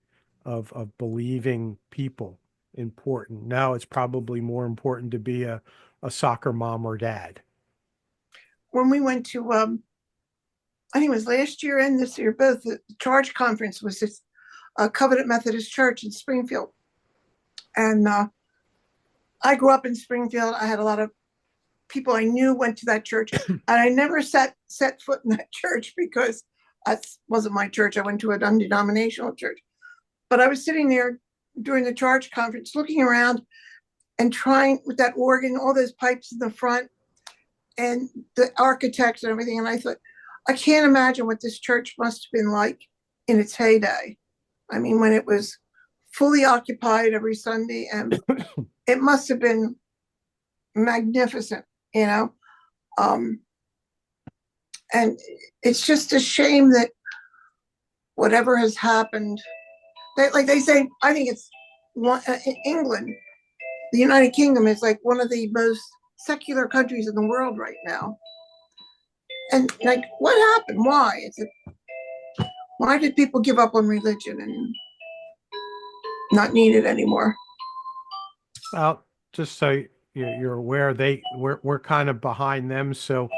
[SPEAKER 1] of believing people important. Now it's probably more important to be a soccer mom or dad.
[SPEAKER 2] When we went to, I think it was last year and this year, both the charge conference was this Covenant Methodist Church in Springfield. And I grew up in Springfield. I had a lot of people I knew went to that church, and I never set foot in that church because that wasn't my church. I went to a non-denominational church. But I was sitting there during the charge conference, looking around and trying with that organ, all those pipes in the front and the architects and everything. And I thought, I can't imagine what this church must have been like in its heyday. I mean, when it was fully occupied every Sunday, and it must have been magnificent, you know? And it's just a shame that whatever has happened, like they say, I think it's one, in England, the United Kingdom is like one of the most secular countries in the world right now. And like, what happened? Why? Why did people give up on religion and not need it anymore?
[SPEAKER 1] Well, just so you're aware, we're kind of behind them, so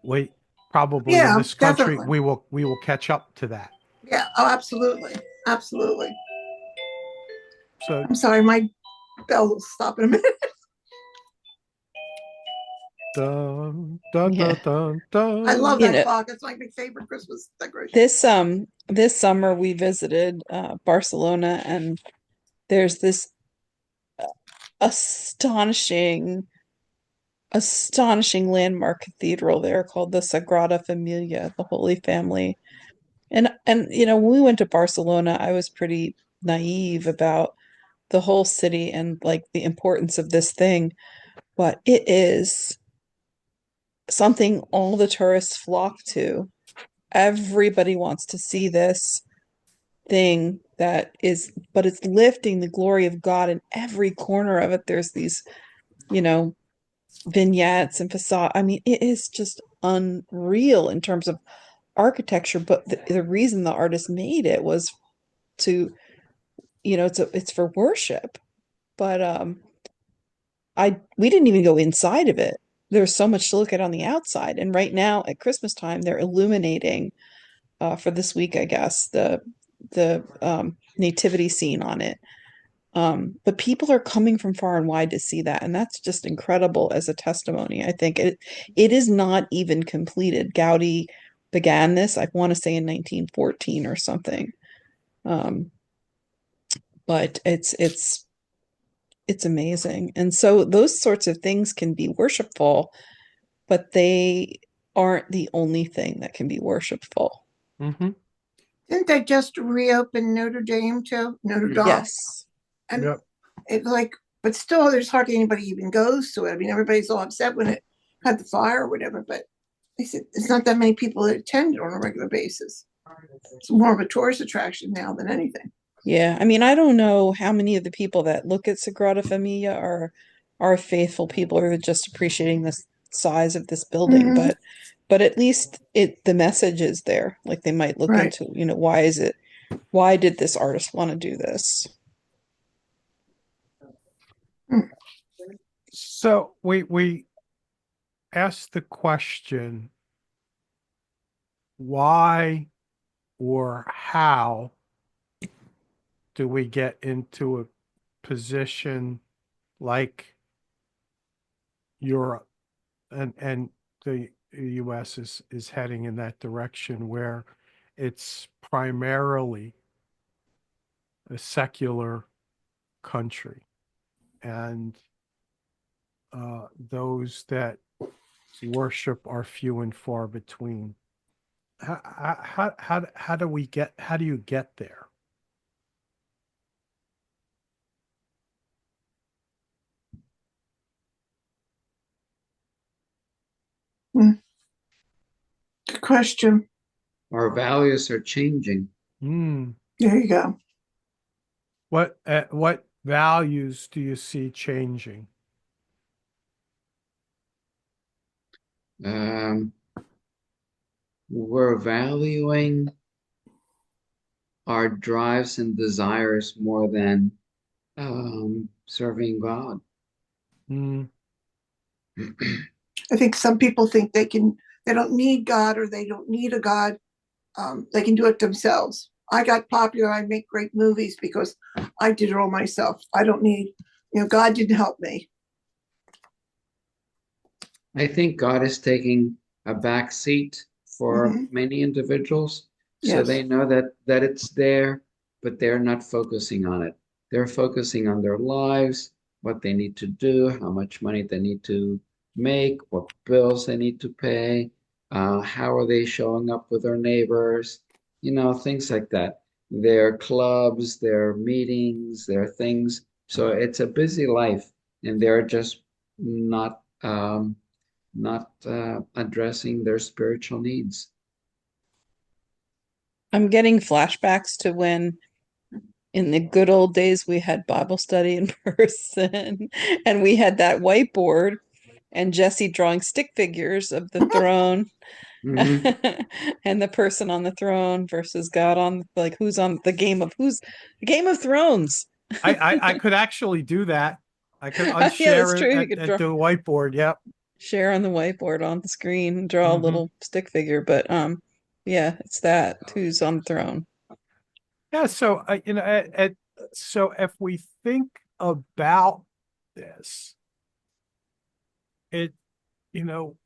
[SPEAKER 1] we probably in
[SPEAKER 2] Yeah,
[SPEAKER 1] this country
[SPEAKER 2] definitely.
[SPEAKER 1] we will catch up to that.
[SPEAKER 2] Yeah, oh, absolutely. Absolutely.
[SPEAKER 1] So
[SPEAKER 2] I'm sorry, my bell will stop in a minute.
[SPEAKER 1] dun dun
[SPEAKER 3] Yeah.
[SPEAKER 1] dun dun
[SPEAKER 2] I love
[SPEAKER 1] dun.
[SPEAKER 3] You
[SPEAKER 2] that
[SPEAKER 3] know,
[SPEAKER 2] clock. It's my big favorite Christmas decoration.
[SPEAKER 3] this summer we visited Barcelona, and there's this astonishing landmark cathedral there called the Sagrada Familia, the Holy Family. And you know, when we went to Barcelona, I was pretty naive about the whole city and like the importance of this thing, but it is something all the tourists flock to. Everybody wants to see this thing that is, but it's lifting the glory of God in every corner of it. There's these, you know, vignettes and facade. I mean, it is just unreal in terms of architecture, but the reason the artist made it was to, you know, it's for worship. But we didn't even go inside of it. There's so much to look at on the outside. And right now at Christmas time, they're illuminating for this week, I guess, the nativity scene on it. But people are coming from far and wide to see that, and that's just incredible as a testimony. I think it is not even completed. Gaudi began this, I want to say in 1914 or something. Um, but it's amazing. And so those sorts of things can be worshipful, but they aren't the only thing that can be worshipful.
[SPEAKER 1] Mm-hmm.
[SPEAKER 2] Didn't they just reopen Notre Dame too? Notre Dame.
[SPEAKER 3] Yes.
[SPEAKER 2] And
[SPEAKER 1] Yep.
[SPEAKER 2] it like, but still, there's hardly anybody even goes to it. I mean, everybody's all upset when it had the fire or whatever, but they said it's not that many people that attend it on a regular basis. It's more of a tourist attraction now than anything.
[SPEAKER 3] Yeah, I mean, I don't know how many of the people that look at Sagrada Familia are faithful people or just appreciating the size of this building,
[SPEAKER 2] Mhm.
[SPEAKER 3] but at least the message is there. Like they might look
[SPEAKER 2] Right.
[SPEAKER 3] into, you know, why did this artist want to do this?
[SPEAKER 1] So we asked the question, why or how do we get into a position like Europe and the US is heading in that direction where it's primarily a secular country, and those that worship are few and far between. How do we get, how do you get there?
[SPEAKER 2] Good question.
[SPEAKER 5] Our values are changing.
[SPEAKER 1] Hmm.
[SPEAKER 2] There you go.
[SPEAKER 1] What values do you see changing?
[SPEAKER 5] Um, we're valuing our drives and desires more than serving God.
[SPEAKER 1] Hmm.
[SPEAKER 2] I think some people think they don't need God or they don't need a God. They can do it themselves. I got popular. I make great movies because I did it all myself. I don't need, God didn't help me.
[SPEAKER 5] I think God is taking a back seat for
[SPEAKER 2] Mhm.
[SPEAKER 5] many individuals, so
[SPEAKER 2] Yes.
[SPEAKER 5] they know that it's there but they're not focusing on it. They're focusing on their lives, what they need to do, how much money they need to make, what bills they need to pay, how are they showing up with their neighbors, things like that. Their clubs, their meetings, their things. So it's a busy life, and they're just not addressing their spiritual needs.
[SPEAKER 3] I'm getting flashbacks to when in the good old days we had Bible study in person and we had that whiteboard and Jesse drawing stick figures of the throne
[SPEAKER 5] Mhm.
[SPEAKER 3] and the person on the throne versus God on like who's on the Game of Thrones.
[SPEAKER 1] I could actually do that. I could
[SPEAKER 3] Yeah, that's
[SPEAKER 1] unshare
[SPEAKER 3] true.
[SPEAKER 1] it
[SPEAKER 3] You could
[SPEAKER 1] and do a whiteboard. Yep.
[SPEAKER 3] share on the whiteboard on the screen and draw a
[SPEAKER 1] Mhm.
[SPEAKER 3] little stick figure, but yeah, it's that who's on the throne.
[SPEAKER 1] Yeah. So, so if we think about this, it, you know,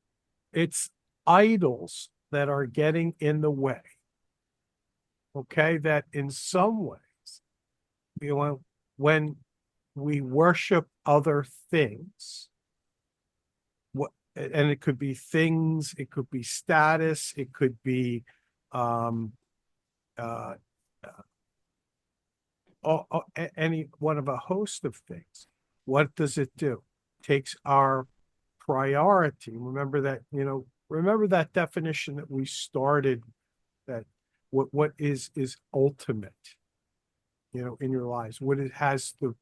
[SPEAKER 1] it's idols that are getting in the way. Okay. That in some ways, when we worship other things, and it could be things, it could be status, it could be um uh any one of a host of things. What does it do? Takes our priority. Remember that definition that we started, that what is ultimate, in your lives, what it has the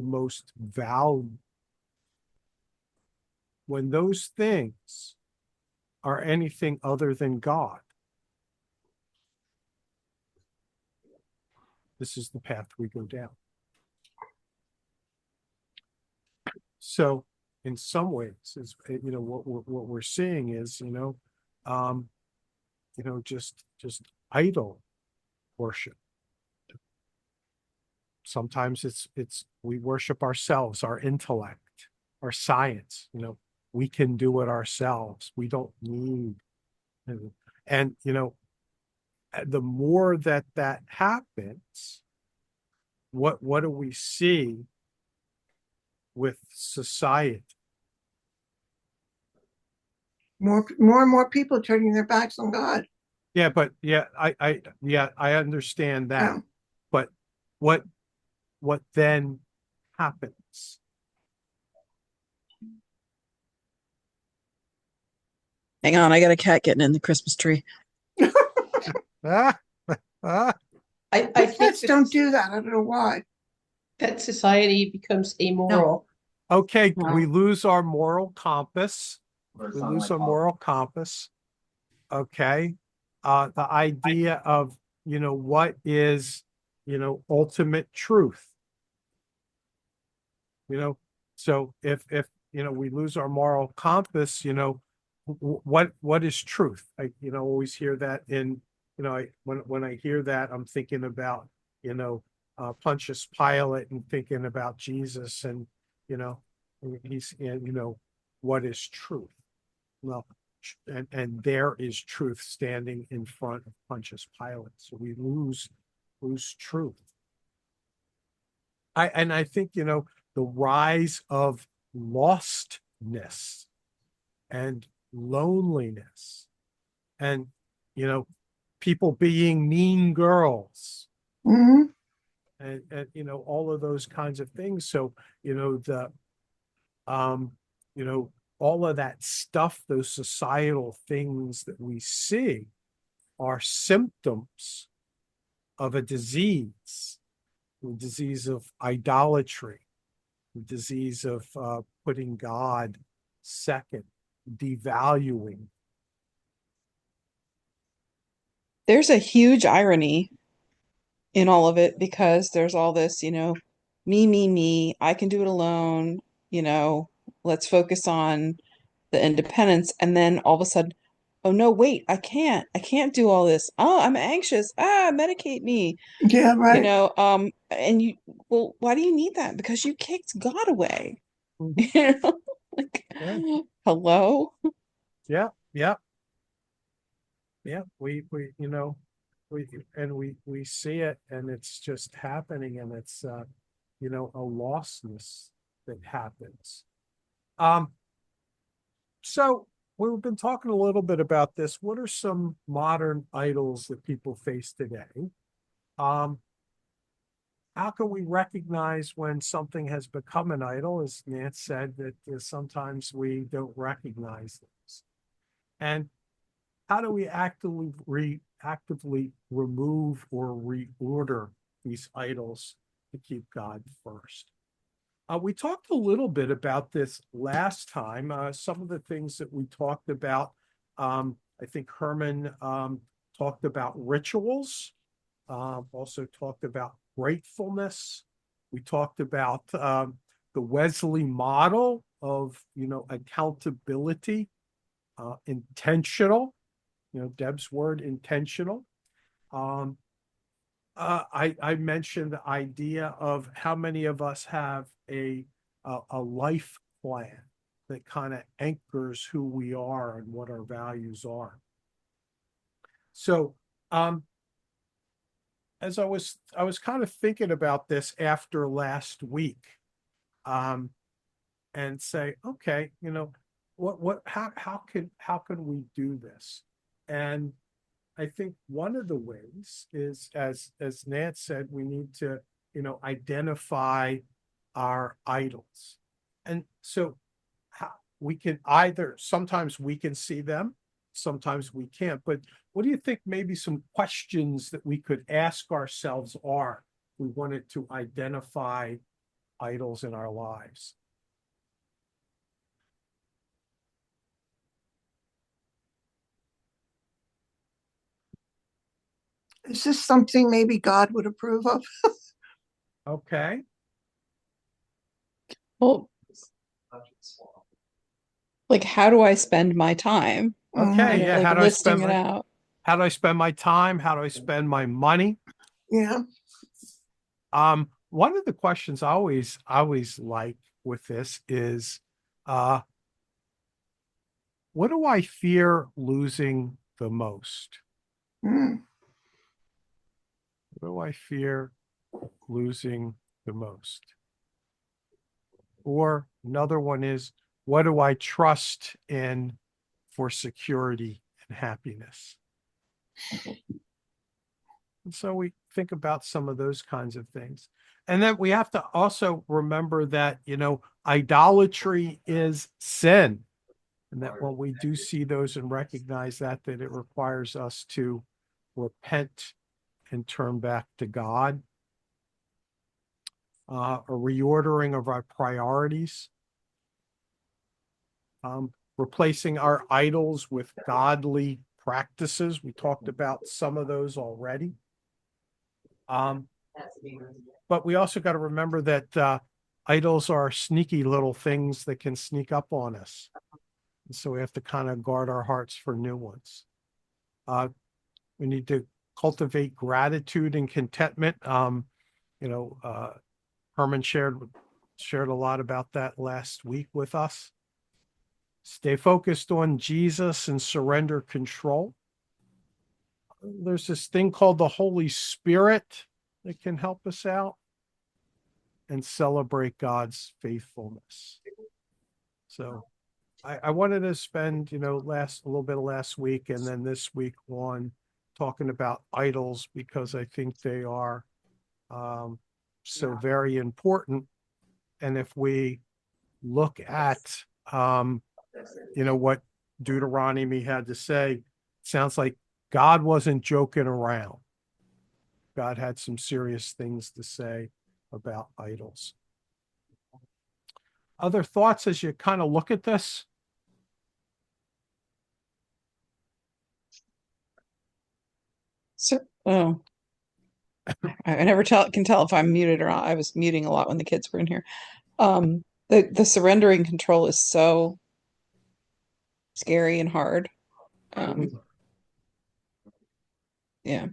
[SPEAKER 1] most value. When those things are anything other than God, this is the path we go down. So in some ways, what we're seeing is, um, just idol worship. Sometimes it's we worship ourselves, our intellect, our science. We can do it ourselves. We don't need. And the more that happens, what do we see with society?
[SPEAKER 2] More and more people turning their backs on God.
[SPEAKER 1] Yeah, but I understand that.
[SPEAKER 2] Yeah.
[SPEAKER 1] But what then happens?
[SPEAKER 3] Hang on, I got a cat getting in the Christmas tree.
[SPEAKER 1] Ah, ah.
[SPEAKER 6] I think
[SPEAKER 2] Pets don't do that. I don't know why.
[SPEAKER 6] that society becomes amoral.
[SPEAKER 1] Okay,
[SPEAKER 3] No.
[SPEAKER 1] we lose our moral compass. We lose our moral compass. Okay. The idea of, what is, ultimate truth. So if we lose our moral compass, what is truth? I always hear that when I hear that, I'm thinking about Pontius Pilate, and thinking about Jesus, and you know he's what is truth? Well, and there is truth standing in front of Pontius Pilate, so we lose truth. I think the rise of lostness and loneliness, and people being mean girls,
[SPEAKER 2] Hmm.
[SPEAKER 1] and all of those kinds of things. So the um all of that stuff, those societal things that we see, are symptoms of a disease, the disease of idolatry, the disease of putting God second, devaluing.
[SPEAKER 3] There's a huge irony in all of it because there's all this, me, I can do it alone, you know, let's focus on the independence. And then all of a sudden, oh no, wait, I can't do all this. Oh, I'm anxious. Medicate me,
[SPEAKER 2] Yeah, right.
[SPEAKER 3] and well, why do you need that? Because you kicked God away.
[SPEAKER 1] Mhm.
[SPEAKER 3] You know, like,
[SPEAKER 1] Yeah,
[SPEAKER 3] hello?
[SPEAKER 1] yeah, yeah, yeah. We we see it, and it's just happening, and it's you know, a lostness that happens. So we've been talking a little bit about this. What are some modern idols that people face today? How can we recognize when something has become an idol? As Nance said, that sometimes we don't recognize things. And how do we actively remove or reorder these idols to keep God first? We talked a little bit about this last time. Some of the things that we talked about, I think Herman talked about rituals, also talked about gratefulness. We talked about the Wesley model of, you know, accountability, intentional, you know, Deb's word, intentional. I mentioned the idea of how many of us have a life plan that kind of anchors who we are and what our values are. So, as I was kind of thinking about this after last week, and say, okay, you know, how can we do this? And I think one of the ways is, as Nance said, we need to, you know, identify our idols. And so how, we can either, sometimes we can see them, sometimes we can't. But what do you think maybe some questions that we could ask ourselves are if we wanted to identify idols in our lives?
[SPEAKER 2] Is this something maybe God would approve of?
[SPEAKER 1] Okay.
[SPEAKER 3] Well, like, how do I spend my time?
[SPEAKER 1] Okay.
[SPEAKER 3] You know,
[SPEAKER 1] Yeah.
[SPEAKER 3] like
[SPEAKER 1] How do I
[SPEAKER 3] listing
[SPEAKER 1] spend
[SPEAKER 3] it
[SPEAKER 1] my
[SPEAKER 3] out.
[SPEAKER 1] how do I spend my time? How do I spend my money?
[SPEAKER 2] Yeah.
[SPEAKER 1] One of the questions I always like with this is, what do I fear losing the most?
[SPEAKER 2] Mm.
[SPEAKER 1] What do I fear losing the most? Or another one is, what do I trust in for security and happiness? And so we think about some of those kinds of things. And then we have to also remember that, you know, idolatry is sin. And that when we do see those and recognize that, that it requires us to repent and turn back to God. A reordering of our priorities, replacing our idols with godly practices. We talked about some of those already. But we also got to remember that idols are sneaky little things that can sneak up on us. And so we have to kind of guard our hearts for new ones. We need to cultivate gratitude and contentment. You know, Herman shared a lot about that last week with us. Stay focused on Jesus and surrender control. There's this thing called the Holy Spirit that can help us out, and celebrate God's faithfulness. So I wanted to spend, you know, a little bit of last week and then this week on talking about idols, because I think they are so very important. And if we look at, you know, what Deuteronomy had to say, it sounds like God wasn't joking around. God had some serious things to say about idols. Other thoughts as you kind of look at this?
[SPEAKER 3] So, oh, I never can tell if I'm muted or not. I was muting a lot when the kids were in here. The surrendering control is so scary and hard. Yeah,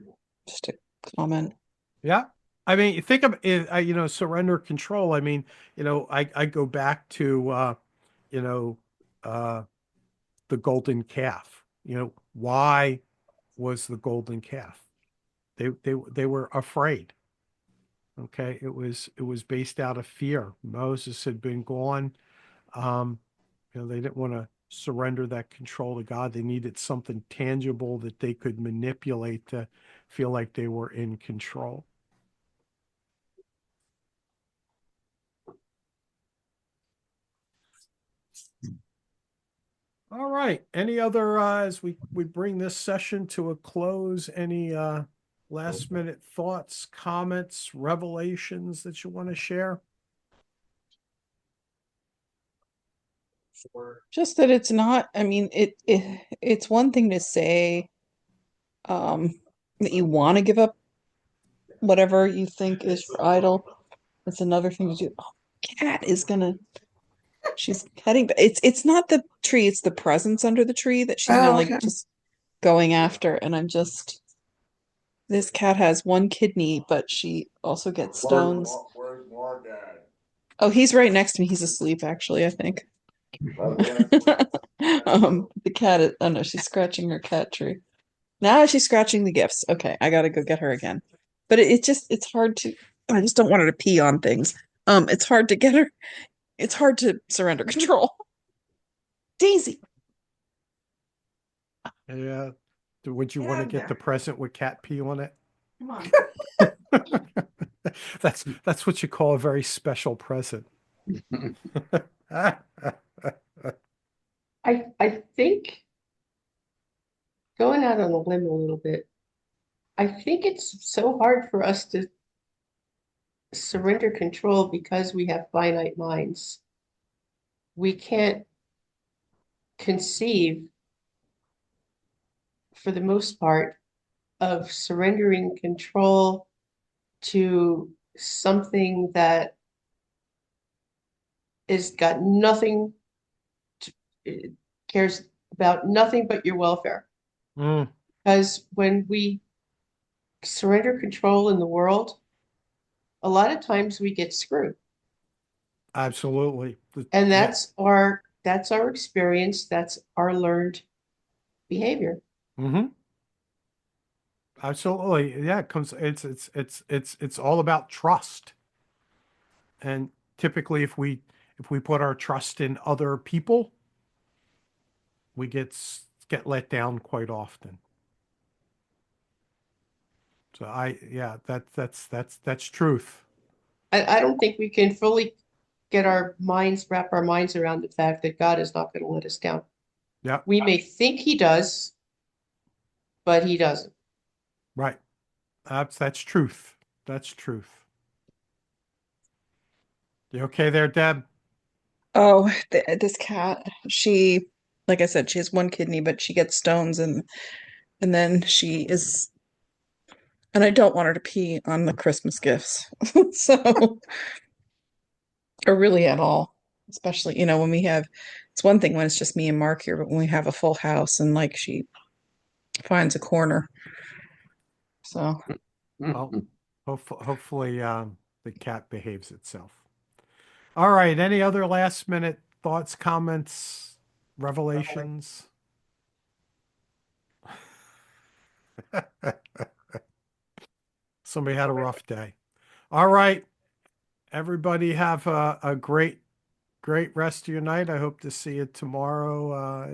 [SPEAKER 3] just a comment.
[SPEAKER 1] Yeah. I mean, you think of it, you know, surrender control. I mean, you know, I go back to, you know, the golden calf. You know, why was the golden calf? They were afraid. Okay, it was based out of fear. Moses had been gone. They didn't want to surrender that control to God. They needed something tangible that they could manipulate to feel like they were in control. All right. Any other, as we bring this session to a close, any last minute thoughts, comments, revelations that you want to share?
[SPEAKER 3] Just that it's not, I mean, it's one thing to say that you want to give up whatever you think is your idol. It's another thing to do. Oh, cat is gonna she's heading it's not the tree, it's the presence under the tree that she's been
[SPEAKER 2] Oh,
[SPEAKER 3] like
[SPEAKER 2] okay.
[SPEAKER 3] just going after, and I'm just this cat has one kidney, but she also gets stones.
[SPEAKER 7] Where's Morgan?
[SPEAKER 3] Oh, he's right next to me. He's asleep, actually, I think. The cat is, oh no, she's scratching her cat tree. Now she's scratching the gifts. Okay, I gotta go get her again. But it just it's hard to I just don't want her to pee on things. It's hard to get her. It's hard to surrender control. Daisy.
[SPEAKER 1] Yeah. Would you
[SPEAKER 3] Get
[SPEAKER 1] want
[SPEAKER 3] out
[SPEAKER 1] to
[SPEAKER 3] of
[SPEAKER 1] get the
[SPEAKER 3] there.
[SPEAKER 1] present with cat pee on it?
[SPEAKER 3] Come on.
[SPEAKER 1] That's what you call a very special present.
[SPEAKER 6] I think going out on a limb a little bit, I think it's so hard for us to surrender control because we have finite minds. We can't conceive, for the most part, of surrendering control to something that is got nothing to, it cares about nothing but your welfare.
[SPEAKER 1] Mm,
[SPEAKER 6] Because when we surrender control in the world, a lot of times we get screwed.
[SPEAKER 1] absolutely.
[SPEAKER 6] And
[SPEAKER 1] Yeah.
[SPEAKER 6] that's our experience, that's our learned behavior.
[SPEAKER 1] Mm-hmm. Absolutely. Yeah, it comes it's all about trust. And typically if we put our trust in other people, we get let down quite often. So yeah, that's truth.
[SPEAKER 6] I don't think we can fully wrap our minds around the fact that God is not going to let us down.
[SPEAKER 1] Yeah,
[SPEAKER 6] We may think he does, but he doesn't.
[SPEAKER 1] right. That's truth. That's truth. You okay there, Deb?
[SPEAKER 3] Oh, this cat, she, like I said, she has one kidney, but she gets stones, and then she is, and I don't want her to pee on the Christmas gifts. So, or really at all, especially, when we have, it's one thing when it's just me and Mark here, but when we have a full house and like she finds a corner. So,
[SPEAKER 1] Well, hopefully the cat behaves itself. All right. Any other last minute thoughts, comments, revelations? Somebody had a rough day. All right. Everybody have a great rest of your night. I hope to see you tomorrow